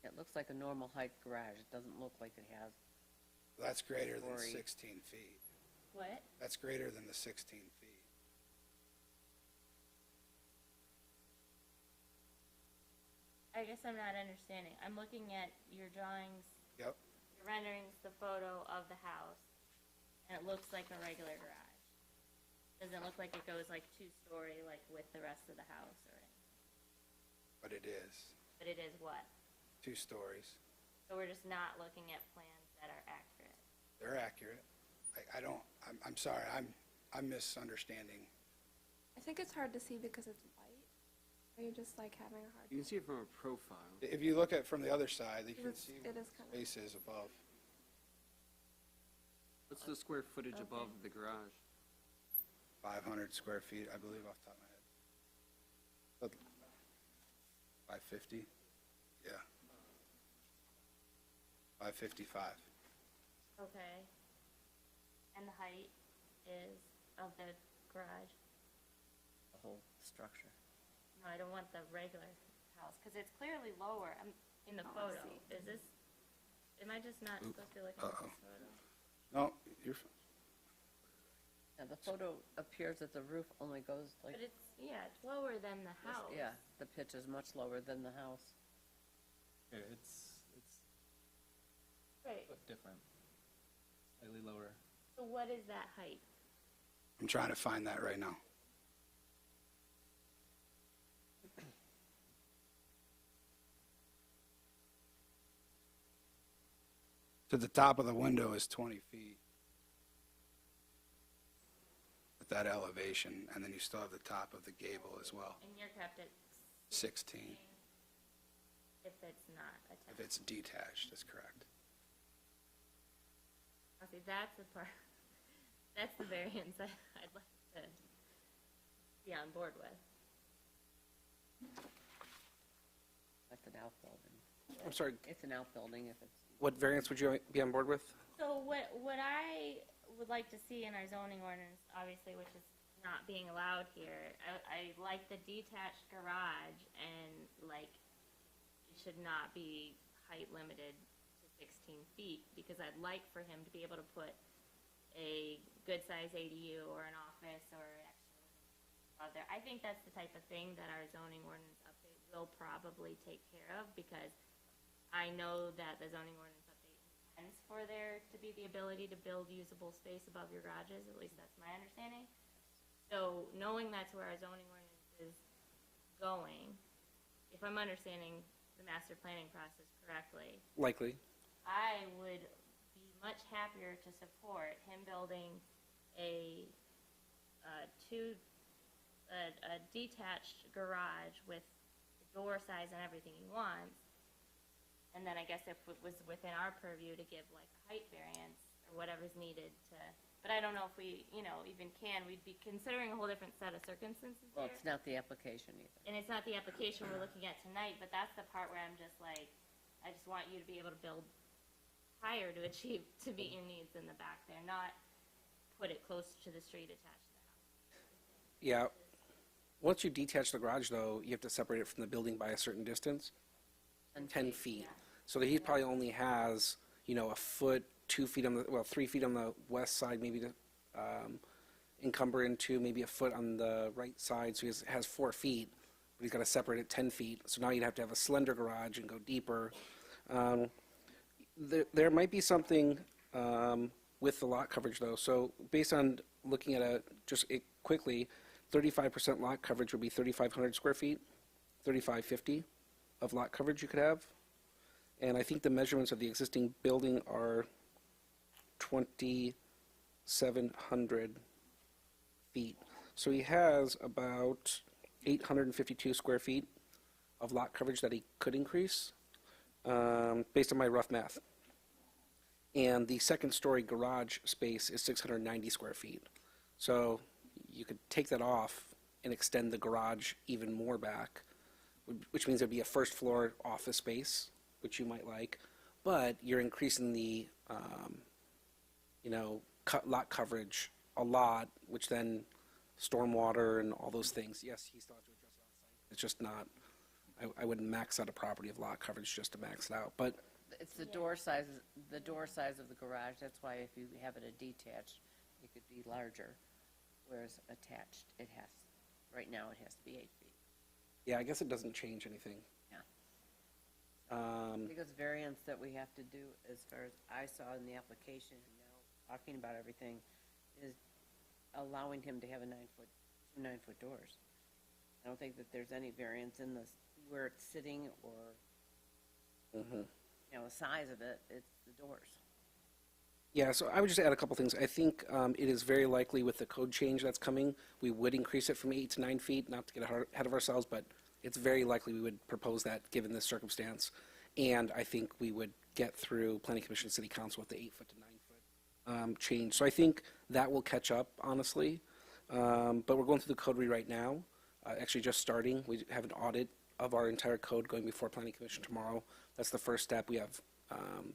It looks like a normal height garage. It doesn't look like it has. That's greater than Story. 16 feet. What? That's greater than the 16 feet. I guess I'm not understanding. I'm looking at your drawings, Yep. your renderings, the photo of the house, and it looks like a regular garage. Doesn't look like it goes like 2-story like with the rest of the house or anything. But it is. But it is what? 2 stories. So we're just not looking at plans that are accurate. They're accurate. I'm sorry, I'm misunderstanding. I think it's hard to see because it's white. Are you just like having a hard You time? can see it from a profile. If you look at from the other side, you can It's- see it is kind of- spaces above. What's the square footage Okay. above the garage? 500 square feet, I believe, off the top of my head. But 550? Yeah. 555. Okay. And the height is of the garage? The whole structure. No, I don't want the regular house, because it's clearly lower. I'm in the photo. Is this, am I just not supposed to be looking at this photo? No, you're, Yeah, the photo appears that the roof only goes like, But it's, yeah, it's lower than the house. yeah, the pitch is much lower than the house. Here, it's Right. a foot different, slightly lower. So what is that height? I'm trying to find that right now. To the top of the window is 20 feet. At that elevation, and then you still have the top of the gable as well, And you're kept at 16. if it's not If attached. it's detached, that's correct. Okay, that's the part, that's the variance I'd like to be on board with. Like an outbuilding. I'm sorry, It's an outbuilding if it's, what variance would you be on board with? So what I would like to see in our zoning ordinance, obviously, which is not being allowed here, I like the detached garage and like, it should not be height limited to 16 feet, because I'd like for him to be able to put a good size ADU or an office or an extra out there. I think that's the type of thing that our zoning ordinance update will probably take care of, because I know that the zoning ordinance update intends for there to be the ability to build usable space above your garages, at least that's my understanding. So knowing that's where our zoning ordinance is going, if I'm understanding the master planning process correctly, Likely. I would be much happier to support him building a detached garage with the door size and everything he wants. And then I guess if it was within our purview to give like a height variance or or whatever's needed to, but I don't know if we, you know, even can, we'd be considering a whole different set of circumstances Well, here. it's not the application either. And it's not the application we're looking at tonight, but that's the part where I'm just like, I just want you to be able to build higher to achieve, to meet your needs in the back there, not put it close to the street attached to the house. Yeah. Once you detach the garage, though, you have to separate it from the building by a certain distance, 10 feet. So that he probably only has, you know, a foot, 2 feet on the, well, 3 feet on the west side, maybe to encumber into, maybe a foot on the right side. So he has 4 feet, but he's got to separate it 10 feet. So now you'd have to have a slender garage and go deeper. There might be something with the lot coverage, though. So based on looking at quickly, 35% lot coverage would be 3,500 square feet, 3,550 of lot coverage you could have. And I think the measurements of the existing building are 2,700 feet. So he has about 852 square feet of lot coverage that he could increase, based on my rough math. And the second-story garage space is 690 square feet. So you could take that off and extend the garage even more back, which means there'd be a first-floor office space, which you might like, but you're increasing the, lot coverage a lot, which then stormwater and all those things. Yes, he still has to address it on site. It's just not, I wouldn't max out a property of lot coverage just to max it out, but It's the door size of the garage. That's why if you have it a detached, it could be larger, whereas attached, right now it has to be 8 feet. yeah, I guess it doesn't change anything. Yeah. Um, Biggest variance that we have to do, as far as I saw in the application, and now talking about everything, is allowing him to have two 9-foot doors. I don't think that there's any variance in this, where it's sitting or, mhm. the size of it, it's the doors. Yeah, so I would just add a couple things. I think it is very likely with the code change that's coming, we would increase it from 8 to 9 feet, not to get ahead of ourselves, but it's very likely we would propose that given this circumstance. And I think we would get through Planning Commission City Council with the 8-foot to 9-foot change. So I think that will catch up, honestly. But we're going through the code rewrite now, actually just starting. We have an audit of our entire code going before Planning Commission tomorrow. That's the first step. We have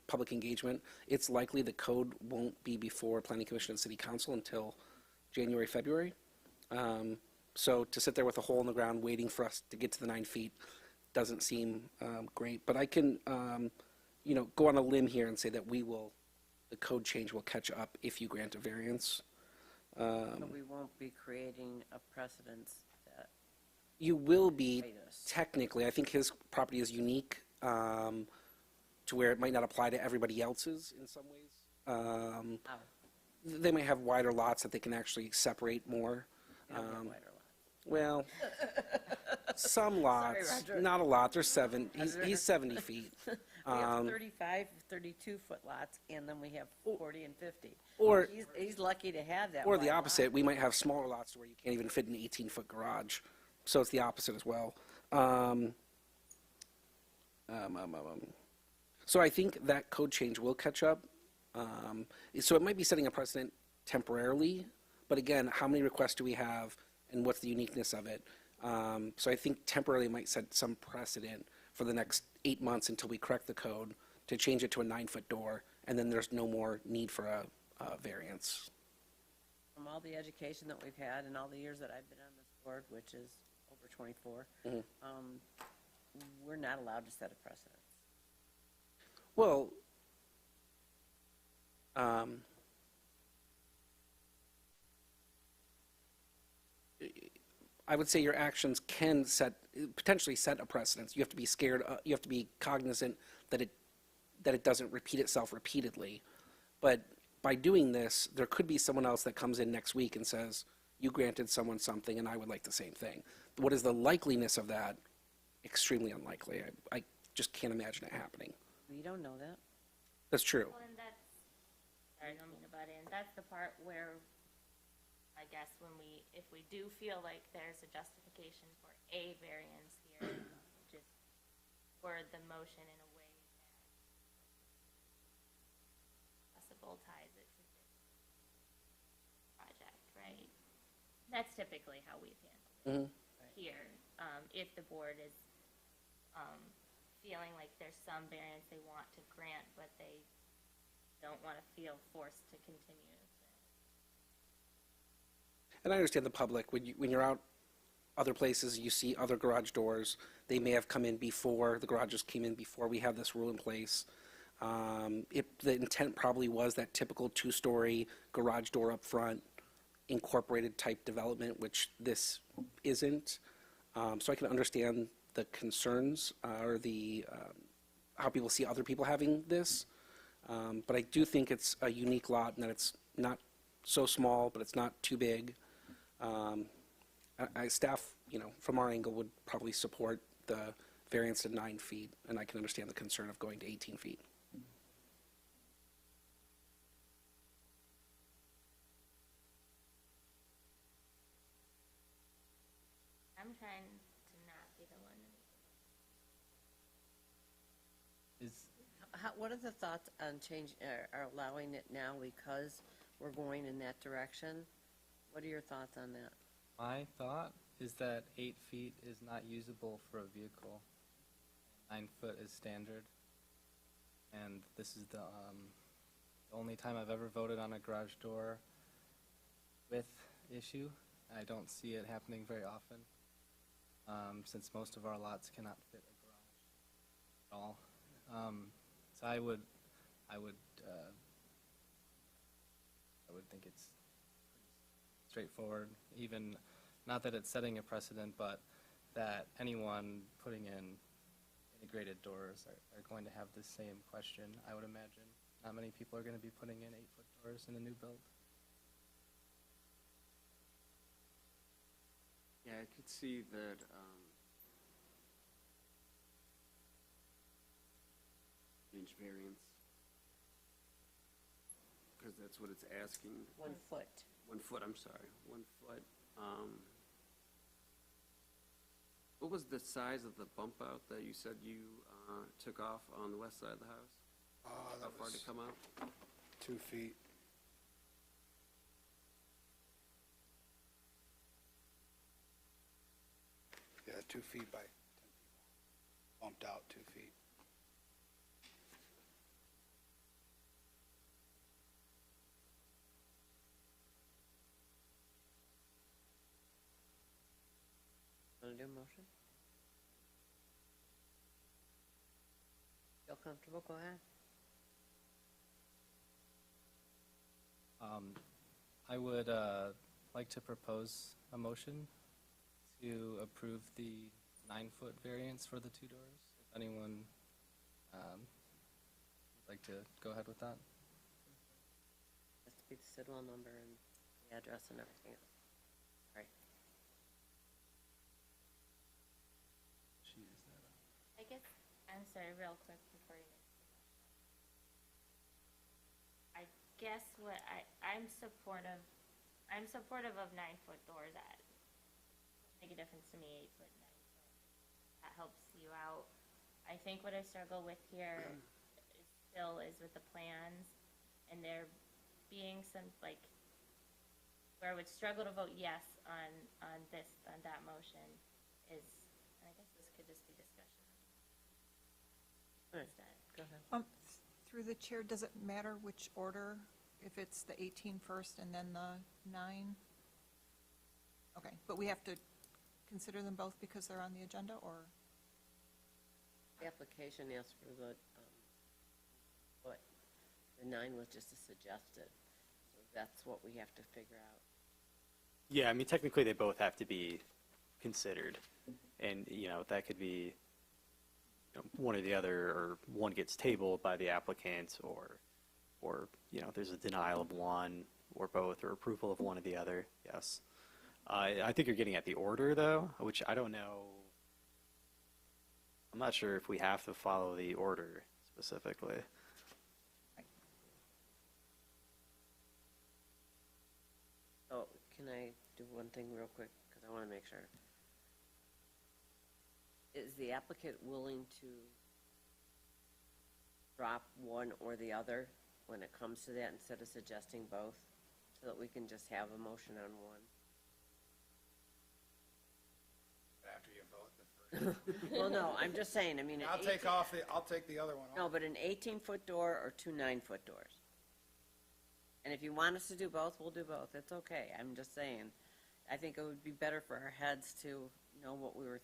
public engagement. It's likely the code won't be before Planning Commission and City Council until January, February. So to sit there with a hole in the ground waiting for us to get to the 9 feet doesn't seem great. But I can, go on a limb here and say that the code change will catch up if you grant a variance. But we won't be creating a precedence that, You will be Right, yes. technically. I think his property is unique to where it might not apply to everybody else's in some ways. oh, They might have wider lots that they can actually separate more. we don't get wider lots. Well, some lots, Roger. not a lot. There's 7. He's 70 feet. We have 35, 32-foot lots, and then we have 40 and 50. Or- He's lucky to have that. Or the wide lot. opposite. We might have smaller lots where you can't even fit an 18-foot garage. So it's the opposite as well. So I think that code change will catch up. So it might be setting a precedent temporarily, but again, how many requests do we have, and what's the uniqueness of it? So I think temporarily it might set some precedent for the next 8 months until we correct the code to change it to a 9-foot door, and then there's no more need for a variance. From all the education that we've had and all the years that I've been on this board, which is over 24, Mhm. We're not allowed to set a precedent. Well, I would say your actions can potentially set a precedence. You have to be scared, you have to be cognizant that it doesn't repeat itself repeatedly. But by doing this, there could be someone else that comes in next week and says, you granted someone something and I would like the same thing. What is the likeliness of that? Extremely unlikely. I just can't imagine it happening. We don't know that. That's true. Well, and that's, sorry, I don't mean to butt in, that's the part where, I guess, if we do feel like there's a justification for a variance here, just word the motion in a way that possible ties it That's typically how we've handled Mhm. it here. If the board is, feeling like there's some variance they want to grant, but they don't want to feel forced to continue. And I understand the public, when you're out other places, you see other garage doors, they may have come in before, the garages came in before we have this rule in place. The intent probably was that typical two-story garage door up front, incorporated type development, which this isn't. So I can understand the concerns or how people see other people having this. But I do think it's a unique lot and that it's not so small, but it's not too big. Staff, from our angle, would probably support the variance to 9 feet, and I can understand the concern of going to 18 feet. I'm trying to not be the one. What are the thoughts on or allowing it now because we're going in that direction? What are your thoughts on that? My thought is that 8 feet is not usable for a vehicle. 9 foot is standard. And this is the only time I've ever voted on a garage door with issue. I don't see it happening very often, since most of our lots cannot fit a garage at all. So I would think it's straightforward, even, not that it's setting a precedent, but that anyone putting in integrated doors are going to have the same question, I would imagine. Not many people are going to be putting in 8-foot doors in a new build. Yeah, I could see that, inch variance, because that's what it's asking. 1 foot. 1 foot, I'm sorry, 1 foot. What was the size of the bump out that you said you took off on the west side of the house? How far to come out? 2 feet. Yeah, 2 feet by 10 feet. Bumped out 2 feet. Want to do a motion? Feel comfortable? Go ahead. I would like to propose a motion to approve the 9-foot variance for the 2 doors. If anyone would like to go ahead with that. Has to be the citadel number and the address and everything else. All right. I guess, I'm sorry, real quick before you make. I guess I'm supportive of 9-foot doors. That make a difference to me, 8 foot, 9 foot. That helps you out. I think what I struggle with here is with the plans and there being some, where I would struggle to vote yes on that motion is, and I guess this could just be discussion. All right. Go ahead. Through the chair, does it matter which order, if it's the 18 first and then the 9? Okay, but we have to consider them both because they're on the agenda, or? The application asks for the, what, the 9 was just a suggested, so that's what we have to figure out. Yeah, I mean, technically they both have to be considered. And, that could be one or the other, or one gets tabled by the applicant, or there's a denial of one, or both, or approval of one or the other, yes. I think you're getting at the order, though, which I don't know. I'm not sure if we have to follow the order specifically. Oh, can I do one thing real quick, because I want to make sure. Is the applicant willing to drop one or the other when it comes to that instead of suggesting both, so that we can just have a motion on one? Well, no, I'm just saying, I mean. I'll take the other one off. No, but an 18-foot door or two 9-foot doors. And if you want us to do both, we'll do both. It's okay. I'm just saying. I think it would be better for our heads to know what we were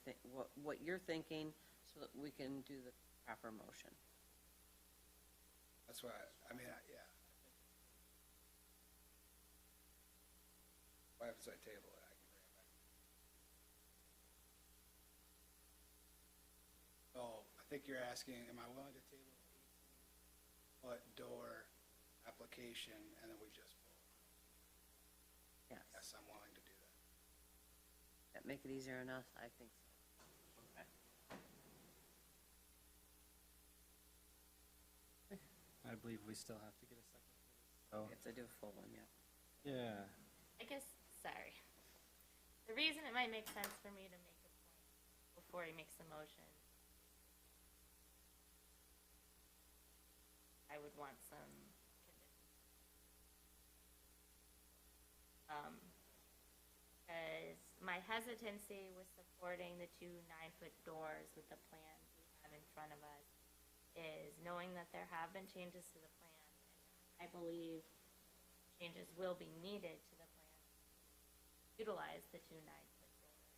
what you're thinking, so that we can do the proper motion. That's why, yeah. What happens if I table it? I can bring it back. So, I think you're asking, am I willing to table the 18-foot door application, and then we just vote? Yes. Yes, I'm willing to do that. That make it easier on us? I think so. I believe we still have to get a second for this, so, We have to do a full one, yeah. yeah. I guess, sorry. The reason it might make sense for me to make a point before he makes the motion, I would want some conditions. Because my hesitancy with supporting the two 9-foot doors with the plans we have in front of us is knowing that there have been changes to the plan, and I believe changes will be needed to the plan to utilize the two 9-foot doors.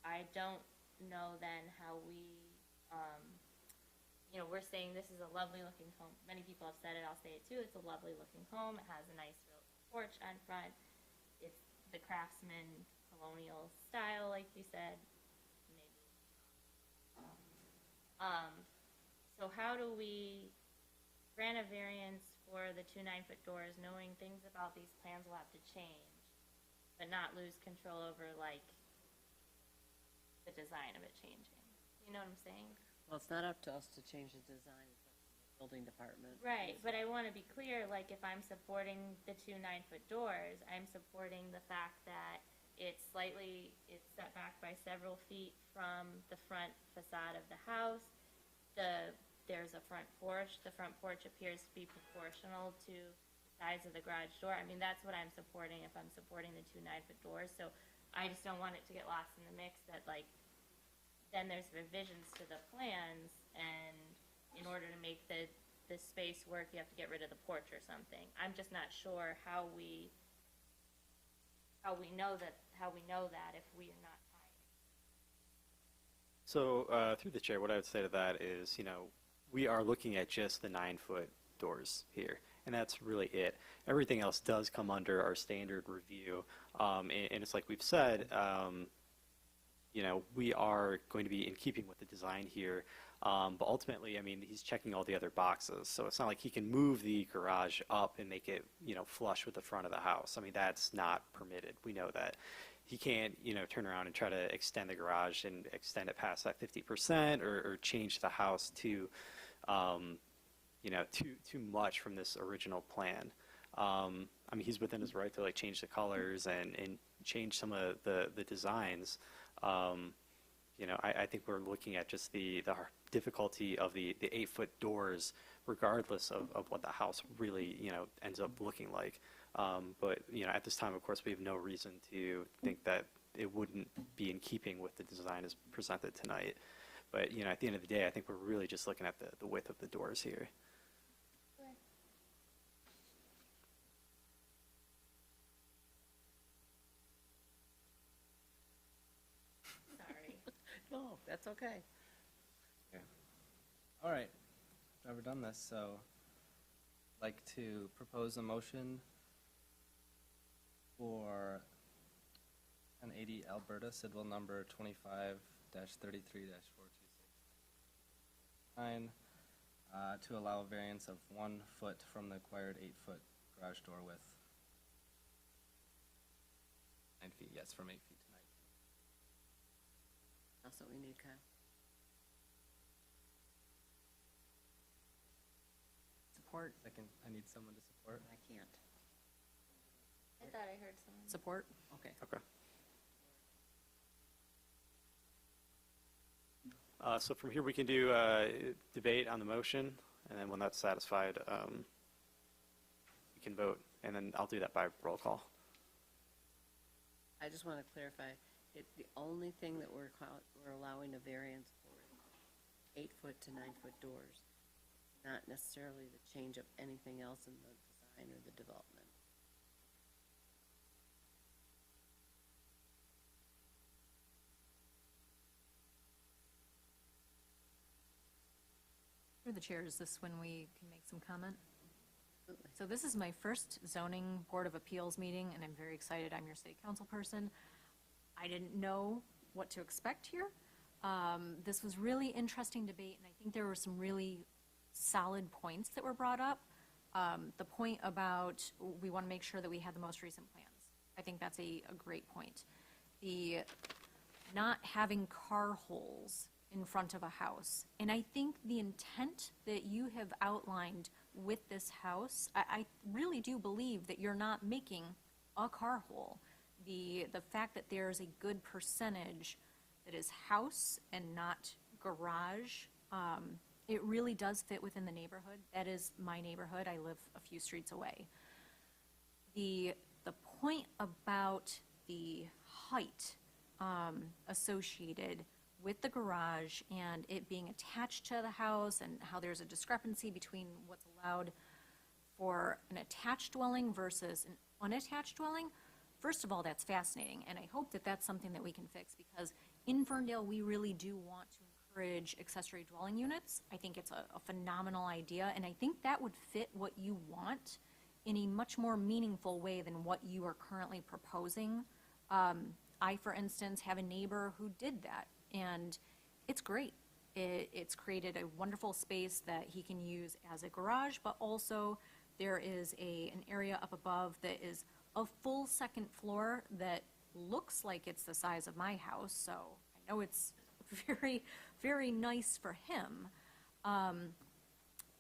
I don't know then how we, we're saying this is a lovely looking home. Many people have said it, I'll say it too, it's a lovely looking home. It has a nice real porch on front. It's the craftsman colonial style, like you said, maybe. So how do we grant a variance for the two 9-foot doors, knowing things about these plans will have to change, but not lose control over, like, the design of it changing? You know what I'm saying? Well, it's not up to us to change the design, it's up to the building department. Right, but I want to be clear, like, if I'm supporting the two 9-foot doors, I'm supporting the fact that it's set back by several feet from the front facade of the house. There's a front porch. The front porch appears to be proportional to the size of the garage door. I mean, that's what I'm supporting if I'm supporting the two 9-foot doors. So I just don't want it to get lost in the mix that, like, then there's revisions to the plans, and in order to make the space work, you have to get rid of the porch or something. I'm just not sure how we know that if we are not tying. So through the chair, what I would say to that is, we are looking at just the 9-foot doors here, and that's really it. Everything else does come under our standard review, and it's like we've said, we are going to be in keeping with the design here, but ultimately, I mean, he's checking all the other boxes, so it's not like he can move the garage up and make it, flush with the front of the house. I mean, that's not permitted. We know that. He can't, turn around and try to extend the garage and extend it past that 50% or change the house to, too much from this original plan. I mean, he's within his right to like change the colors and change some of the designs. I think we're looking at just the difficulty of the 8-foot doors, regardless of what the house really, ends up looking like. But, at this time, of course, we have no reason to think that it wouldn't be in keeping with the design as presented tonight. But, at the end of the day, I think we're really just looking at the width of the doors here. Sorry. No, that's okay. All right, never done this, so I'd like to propose a motion for 1080 Alberta, Sidwell number 25-33-4269, to allow a variance of 1 foot from the required 8-foot garage door width. 9 feet, yes, from 8 feet to 9 feet. That's what we need, Kyle. Support? Second, I need someone to support. I can't. I thought I heard someone. Support? Okay. Okay. So from here, we can do debate on the motion, and then when that's satisfied, we can vote, and then I'll do that by roll call. I just want to clarify, The only thing that we're allowing a variance for is 8-foot to 9-foot doors, not necessarily the change of anything else in the design or the development. Through the chair, is this when we can make some comment? So this is my first zoning board of appeals meeting, and I'm very excited. I'm your city council person. I didn't know what to expect here. This was really interesting debate, and I think there were some really solid points that were brought up. The point about we want to make sure that we had the most recent plans. I think that's a great point. The not having car holes in front of a house. And I think the intent that you have outlined with this house, I really do believe that you're not making a car hole. The fact that there's a good percentage that is house and not garage, it really does fit within the neighborhood. That is my neighborhood. I live a few streets away. The point about the height associated with the garage and it being attached to the house and how there's a discrepancy between what's allowed for an attached dwelling versus an unattached dwelling, first of all, that's fascinating. And I hope that that's something that we can fix, because in Ferndale, we really do want to encourage accessory dwelling units. I think it's a phenomenal idea, and I think that would fit what you want in a much more meaningful way than what you are currently proposing. I, for instance, have a neighbor who did that, and it's great. It's created a wonderful space that he can use as a garage, but also there is an area up above that is a full second floor that looks like it's the size of my house, so I know it's very, very nice for him. And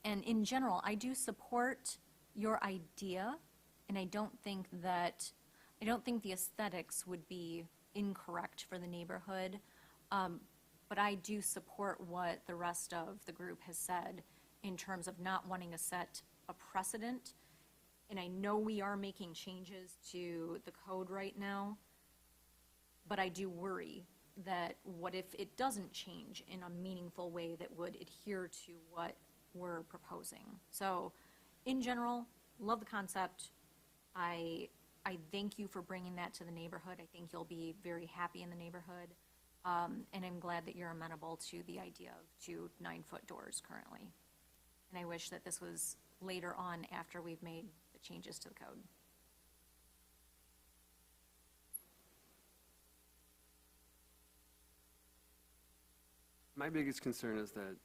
in general, I do support your idea, and I don't think the aesthetics would be incorrect for the neighborhood. But I do support what the rest of the group has said in terms of not wanting to set a precedent. And I know we are making changes to the code right now, but I do worry that what if it doesn't change in a meaningful way that would adhere to what we're proposing. So in general, love the concept. I thank you for bringing that to the neighborhood. I think you'll be very happy in the neighborhood. And I'm glad that you're amenable to the idea of 2 9-foot doors currently. And I wish that this was later on after we've made the changes to the code. My biggest concern is that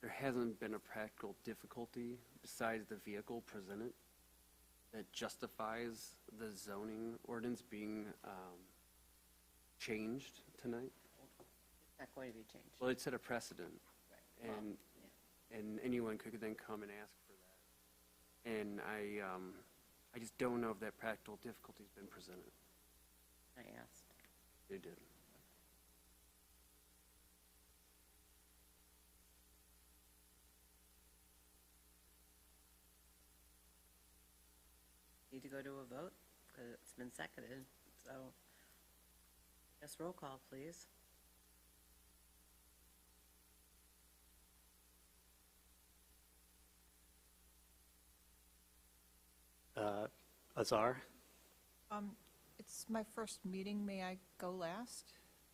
there hasn't been a practical difficulty besides the vehicle presented that justifies the zoning ordinance being changed tonight. It's not going to be changed. Well, it set a precedent, Right. and Well, yeah. and anyone could then come and ask for that. And I just don't know if that practical difficulty's been presented. I asked. It did. Need to go to a vote, because it's been seconded, so, yes, roll call, please. Azar? It's my first meeting. May I go last?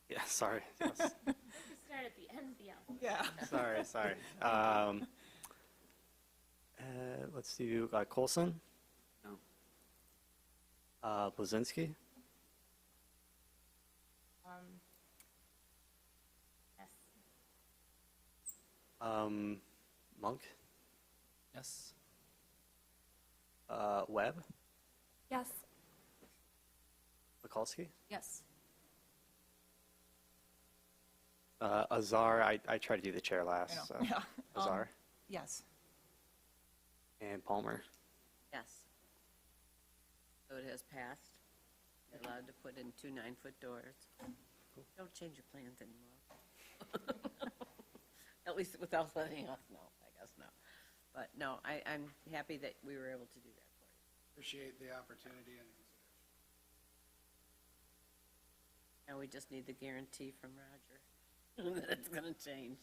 Yeah, sorry. Yes. You start at the end, yeah. Yeah. Sorry. Let's do Colson? No. Blazinski? Yes. Monk? Yes. Webb? Yes. Mikulski? Yes. Azar, I tried to do the chair last, so. Yeah. Azar? Yes. And Palmer? Yes. So it has passed. You're allowed to put in 2 9-foot doors. Don't change your plans anymore. At least without letting us know, I guess, no. But no, I'm happy that we were able to do that for you. Appreciate the opportunity and consideration. And we just need the guarantee from Roger that it's gonna change.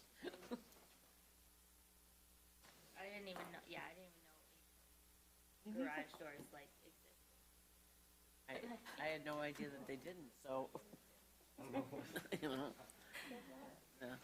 I didn't even know, yeah, I didn't even know garage doors like existed. I had no idea that they didn't, so. You know, yeah.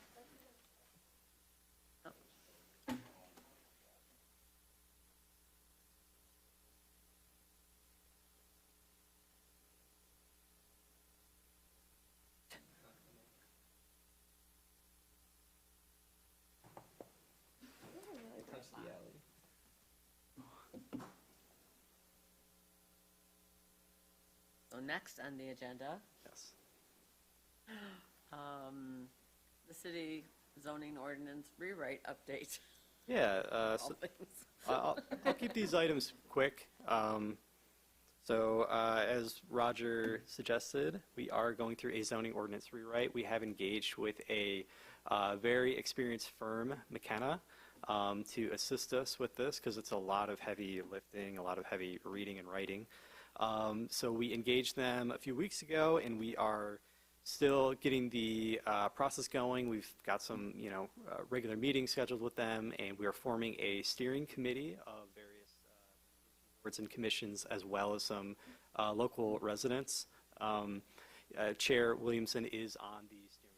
So next on the agenda, Yes. the city zoning ordinance rewrite update. Yeah, All so things. I'll keep these items quick. As Roger suggested, we are going through a zoning ordinance rewrite. We have engaged with a very experienced firm, McKenna, to assist us with this because it's a lot of heavy lifting, a lot of heavy reading and writing. So we engaged them a few weeks ago, and we are still getting the process going. We've got some, regular meetings scheduled with them, and we are forming a steering committee of various boards and commissions, as well as some local residents. Chair Williamson is on the steering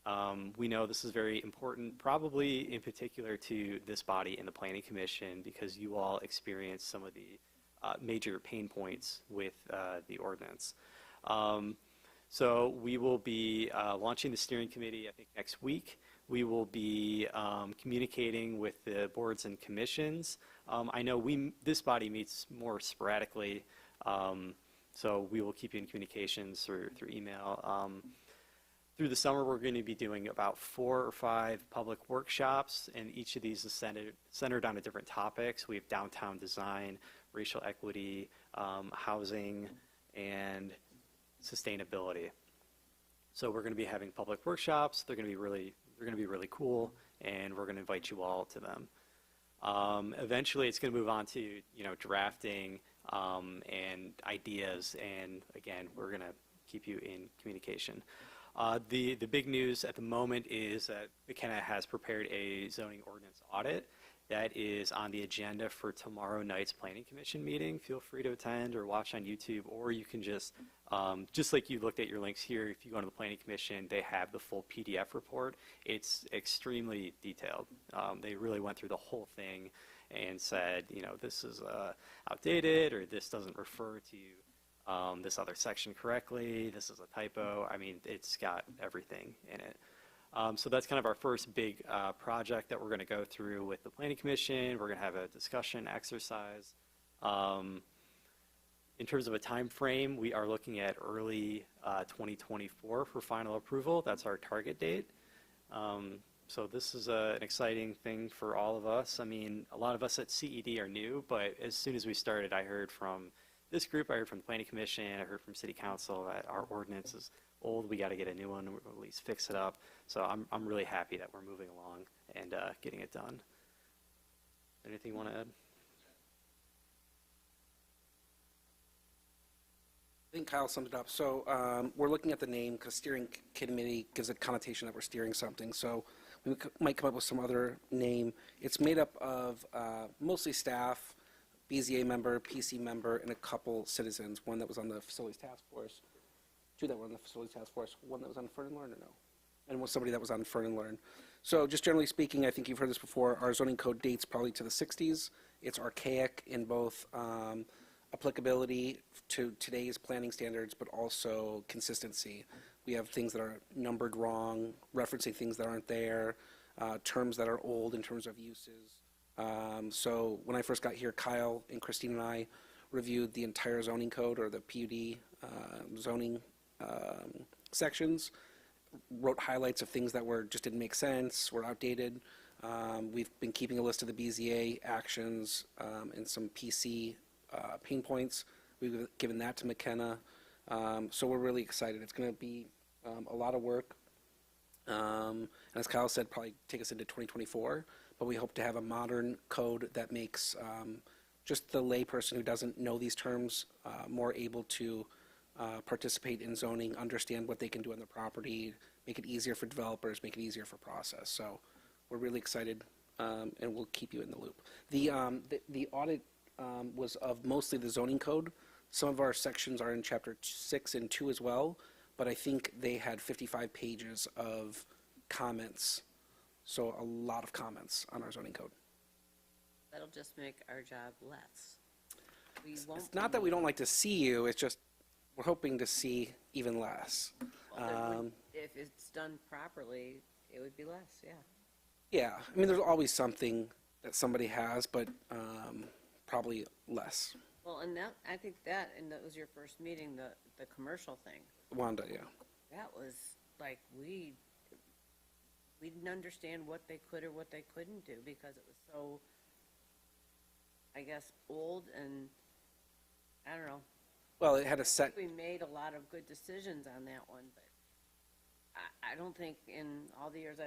committee. We know this is very important, probably in particular to this body and the Planning Commission, because you all experience some of the major pain points with the ordinance. So we will be launching the steering committee, I think, next week. We will be communicating with the boards and commissions. I know this body meets more sporadically, so we will keep you in communications through email. Through the summer, we're going to be doing about 4 or 5 public workshops, and each of these is centered on a different topics. We have downtown design, racial equity, housing, and sustainability. So we're going to be having public workshops. They're going to be really cool, and we're going to invite you all to them. Eventually, it's going to move on to drafting and ideas, and again, we're going to keep you in communication. The big news at the moment is that McKenna has prepared a zoning ordinance audit that is on the agenda for tomorrow night's Planning Commission meeting. Feel free to attend or watch on YouTube, or you can just like you looked at your links here, if you go to the Planning Commission, they have the full PDF report. It's extremely detailed. They really went through the whole thing and said, this is outdated, or this doesn't refer to this other section correctly, this is a typo. I mean, it's got everything in it. So that's kind of our first big project that we're going to go through with the Planning Commission. We're going to have a discussion exercise. In terms of a time frame, we are looking at early 2024 for final approval. That's our target date. So this is an exciting thing for all of us. I mean, a lot of us at CED are new, but as soon as we started, I heard from this group, I heard from the Planning Commission, I heard from City Council that our ordinance is old, we got to get a new one, or at least fix it up. So I'm really happy that we're moving along and getting it done. Anything you want to add? I think Kyle summed it up. So we're looking at the name because steering committee gives a connotation that we're steering something. So we might come up with some other name. It's made up of mostly staff, BZA member, PC member, and a couple citizens. One that was on the facilities task force, 2 that were on the facilities task force, 1 that was on Ferndale or no? And somebody that was on Ferndale. So just generally speaking, I think you've heard this before, our zoning code dates probably to the 60s. It's archaic in both applicability to today's planning standards, but also consistency. We have things that are numbered wrong, referencing things that aren't there, terms that are old in terms of uses. So when I first got here, Kyle and Christine and I reviewed the entire zoning code, or the PUD zoning sections, wrote highlights of things that just didn't make sense, were outdated. We've been keeping a list of the BZA actions and some PC pain points. We've given that to McKenna. So we're really excited. It's going to be a lot of work. And as Kyle said, probably take us into 2024. But we hope to have a modern code that makes just the layperson who doesn't know these terms more able to participate in zoning, understand what they can do on the property, make it easier for developers, make it easier for process. So we're really excited, and we'll keep you in the loop. The audit was of mostly the zoning code. Some of our sections are in chapter 6 and 2 as well, but I think they had 55 pages of comments. So a lot of comments on our zoning code. That'll just make our job less. We won't. It's not that we don't like to see you, it's just we're hoping to see even less. If it's done properly, it would be less, yeah. Yeah, I mean, there's always something that somebody has, but probably less. Well, and that, I think that, and that was your first meeting, the commercial thing. Wanda, yeah. That was like, we didn't understand what they could or what they couldn't do because it was so, I guess, old and, I don't know. Well, it had a set. We made a lot of good decisions on that one, but I don't think in all the years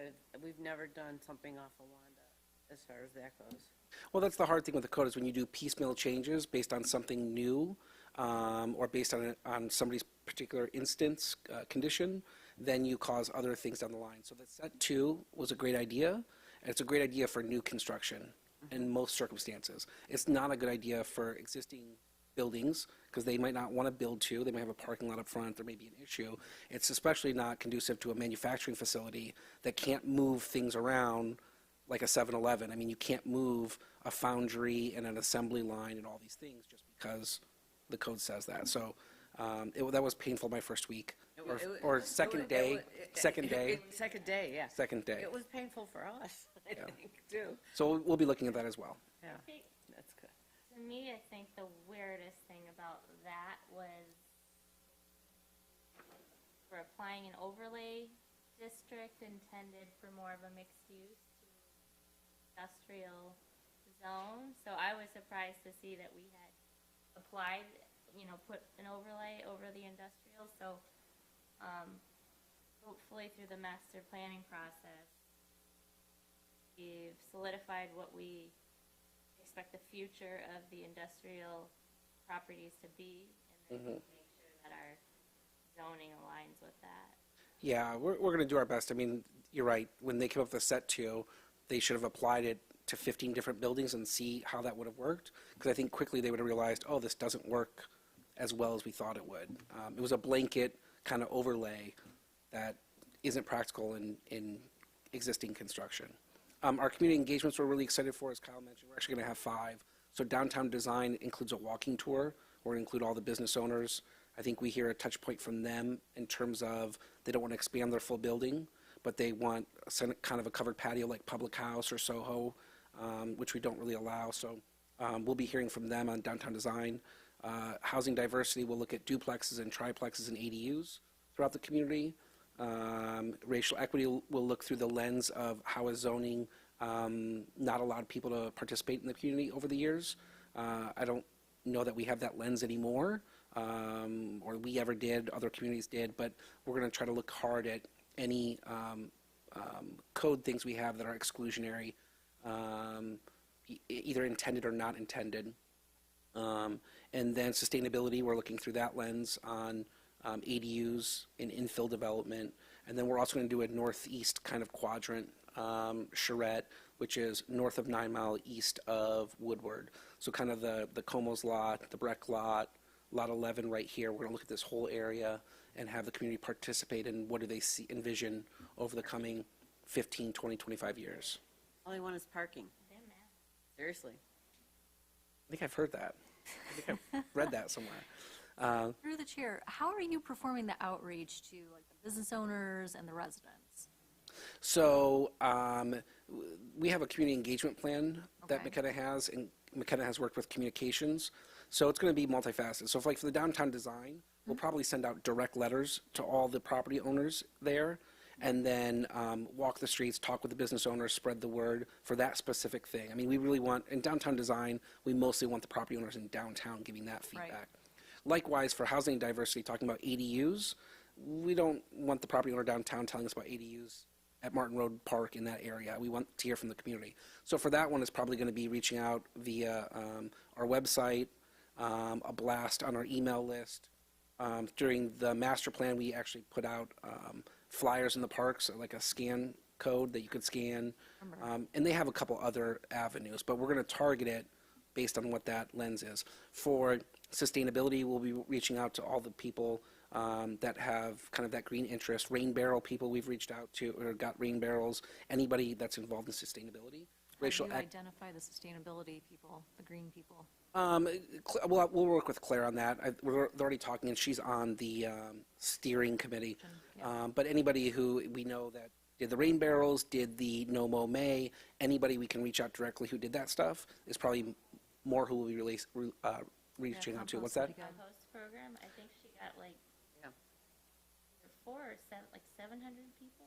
we've never done something off of Wanda as far as that goes. Well, that's the hard thing with the code is when you do piecemeal changes based on something new or based on somebody's particular instance condition, then you cause other things down the line. So the set 2 was a great idea, and it's a great idea for new construction in most circumstances. It's not a good idea for existing buildings because they might not want to build to. They might have a parking lot up front. There may be an issue. It's especially not conducive to a manufacturing facility that can't move things around like a 7-Eleven. I mean, you can't move a foundry and an assembly line and all these things just because the code says that. So that was painful my first week or second day. Second day, yeah. Second day. It was painful for us, I think, too. So we'll be looking at that as well. Yeah, that's good. To me, I think the weirdest thing about that was for applying an overlay district intended for more of a mixed use to industrial zone. So I was surprised to see that we had applied, put an overlay over the industrial. So hopefully through the master planning process, we've solidified what we expect the future of the industrial properties to be, and then make sure that our zoning aligns with that. Yeah, we're going to do our best. I mean, you're right. When they came up with the set 2, they should have applied it to 15 different buildings and see how that would have worked. Because I think quickly they would have realized, oh, this doesn't work as well as we thought it would. It was a blanket kind of overlay that isn't practical in existing construction. Our community engagements we're really excited for, as Kyle mentioned. We're actually going to have 5. So downtown design includes a walking tour. We're going to include all the business owners. I think we hear a touch point from them in terms of they don't want to expand their full building, but they want kind of a covered patio like Public House or Soho, which we don't really allow. So we'll be hearing from them on downtown design. Housing diversity, we'll look at duplexes and triplexes and ADUs throughout the community. Racial equity will look through the lens of how is zoning not allowed people to participate in the community over the years. I don't know that we have that lens anymore, or we ever did, other communities did, but we're going to try to look hard at any code things we have that are exclusionary, either intended or not intended. And then sustainability, we're looking through that lens on ADUs and infill development. And then we're also going to do a northeast kind of quadrant, charrette, which is north of 9 Mile, east of Woodward. So kind of the Como's lot, the Breck lot, lot 11 right here. We're going to look at this whole area and have the community participate in what do they envision over the coming 15, 20, 25 years. All I want is parking. Seriously. I think I've heard that. I think I've read that somewhere. Through the chair, how are you performing the outreach to like the business owners and the residents? So we have a community engagement plan that McKenna has, and McKenna has worked with communications. So it's going to be multifaceted. So for the downtown design, we'll probably send out direct letters to all the property owners there, and then walk the streets, talk with the business owners, spread the word for that specific thing. I mean, we really want, in downtown design, we mostly want the property owners in downtown giving that feedback. Right. Likewise, for housing diversity, talking about ADUs, we don't want the property owner downtown telling us about ADUs at Martin Road Park in that area. We want to hear from the community. So for that one, it's probably going to be reaching out via our website, a blast on our email list, During the master plan, we actually put out flyers in the parks, like a scan code that you could scan. And they have a couple other avenues, but we're going to target it based on what that lens is. For sustainability, we'll be reaching out to all the people that have kind of that green interest. Rain barrel people we've reached out to or got rain barrels. Anybody that's involved in sustainability. How do you identify the sustainability people, the green people? We'll work with Claire on that. We're already talking, and she's on the steering committee. But anybody who we know that did the rain barrels, did the No Mow May, anybody we can reach out directly who did that stuff is probably more who will be reaching out to. What's that? Compost program, I think she got like, either 4 or 7, like 700 people.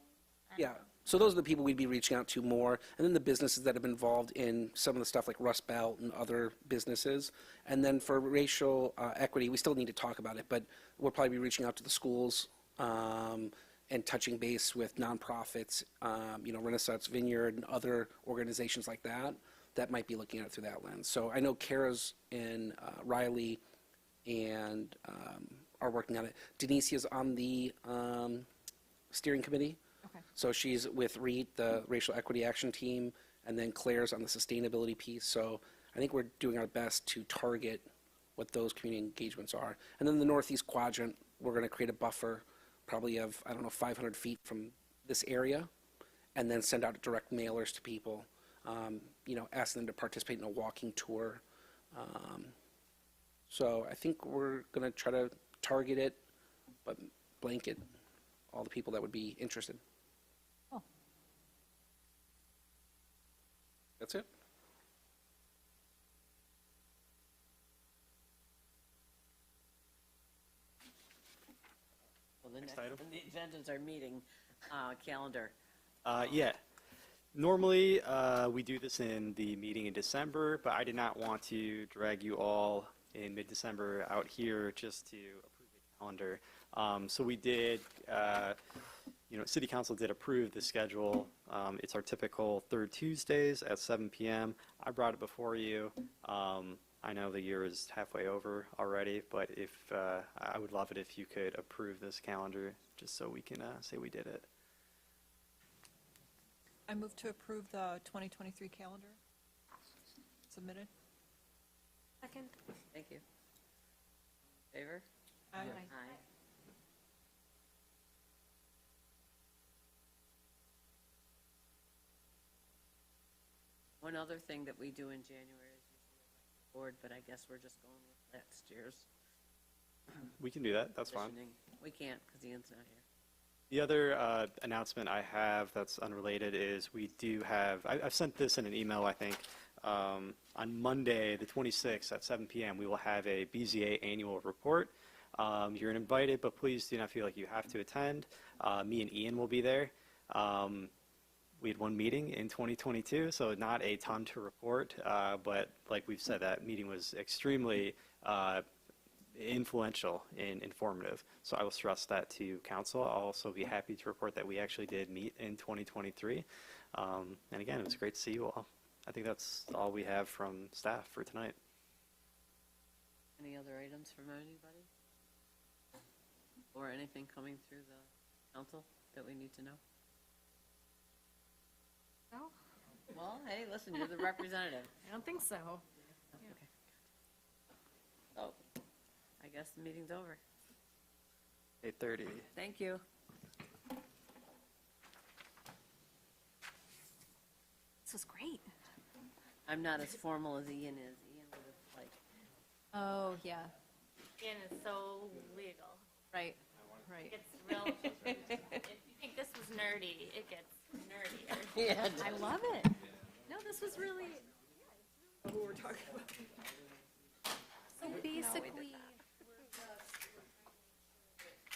I don't Yeah, know. so those are the people we'd be reaching out to more, and then the businesses that have been involved in some of the stuff like Rust Belt and other businesses. And then for racial equity, we still need to talk about it, but we'll probably be reaching out to the schools and touching base with nonprofits, Renaissance Vineyard and other organizations like that that might be looking at it through that lens. So I know Kara's in Riley and are working on it. Denise is on the steering committee. Okay. So she's with REAT, the Racial Equity Action Team, and then Claire's on the sustainability piece. So I think we're doing our best to target what those community engagements are. And then the Northeast Quadrant, we're going to create a buffer, probably of, 500 feet from this area, and then send out direct mailers to people, ask them to participate in a walking tour. So I think we're going to try to target it, but blanket all the people that would be interested. Oh. That's it. Well, the Next next item. on the agenda is our meeting calendar. Yeah. Normally, we do this in the meeting in December, but I did not want to drag you all in mid-December out here just to approve the calendar. So we did, City Council did approve the schedule. It's our typical third Tuesdays at 7 p.m. I brought it before you. I know the year is halfway over already, but I would love it if you could approve this calendar just so we can say we did it. I move to approve the 2023 calendar submitted. Second. Thank you. Favor? Aye. Aye. One other thing that we do in January is usually elect the board, but I guess we're just going with next year's We can do that. That's fine. positioning. We can't because Ian's not here. The other announcement I have that's unrelated is we do have, I've sent this in an email, I think. On Monday, the 26th at 7 p.m., we will have a BZA annual report. You're invited, but please do not feel like you have to attend. Me and Ian will be there. We had one meeting in 2022, so not a ton to report, but like we've said, that meeting was extremely influential and informative. So I will stress that to council. I'll also be happy to report that we actually did meet in 2023. And again, it was great to see you all. I think that's all we have from staff for tonight. Any other items from anybody? Or anything coming through the council that we need to know? No, Well, hey, listen, you're the representative. I don't think so. Okay. So, I guess the meeting's over. 8:30. Thank you. This was great. I'm not as formal as Ian is. Ian would have like, Oh, yeah, Ian is so legal. right. It's real. If you think this was nerdy, it gets nerdier. yeah. I love it. No, this was really, Who we're talking about. so basically,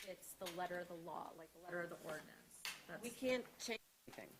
it's the letter of the law, like the letter of the ordinance. We That's, can't change anything.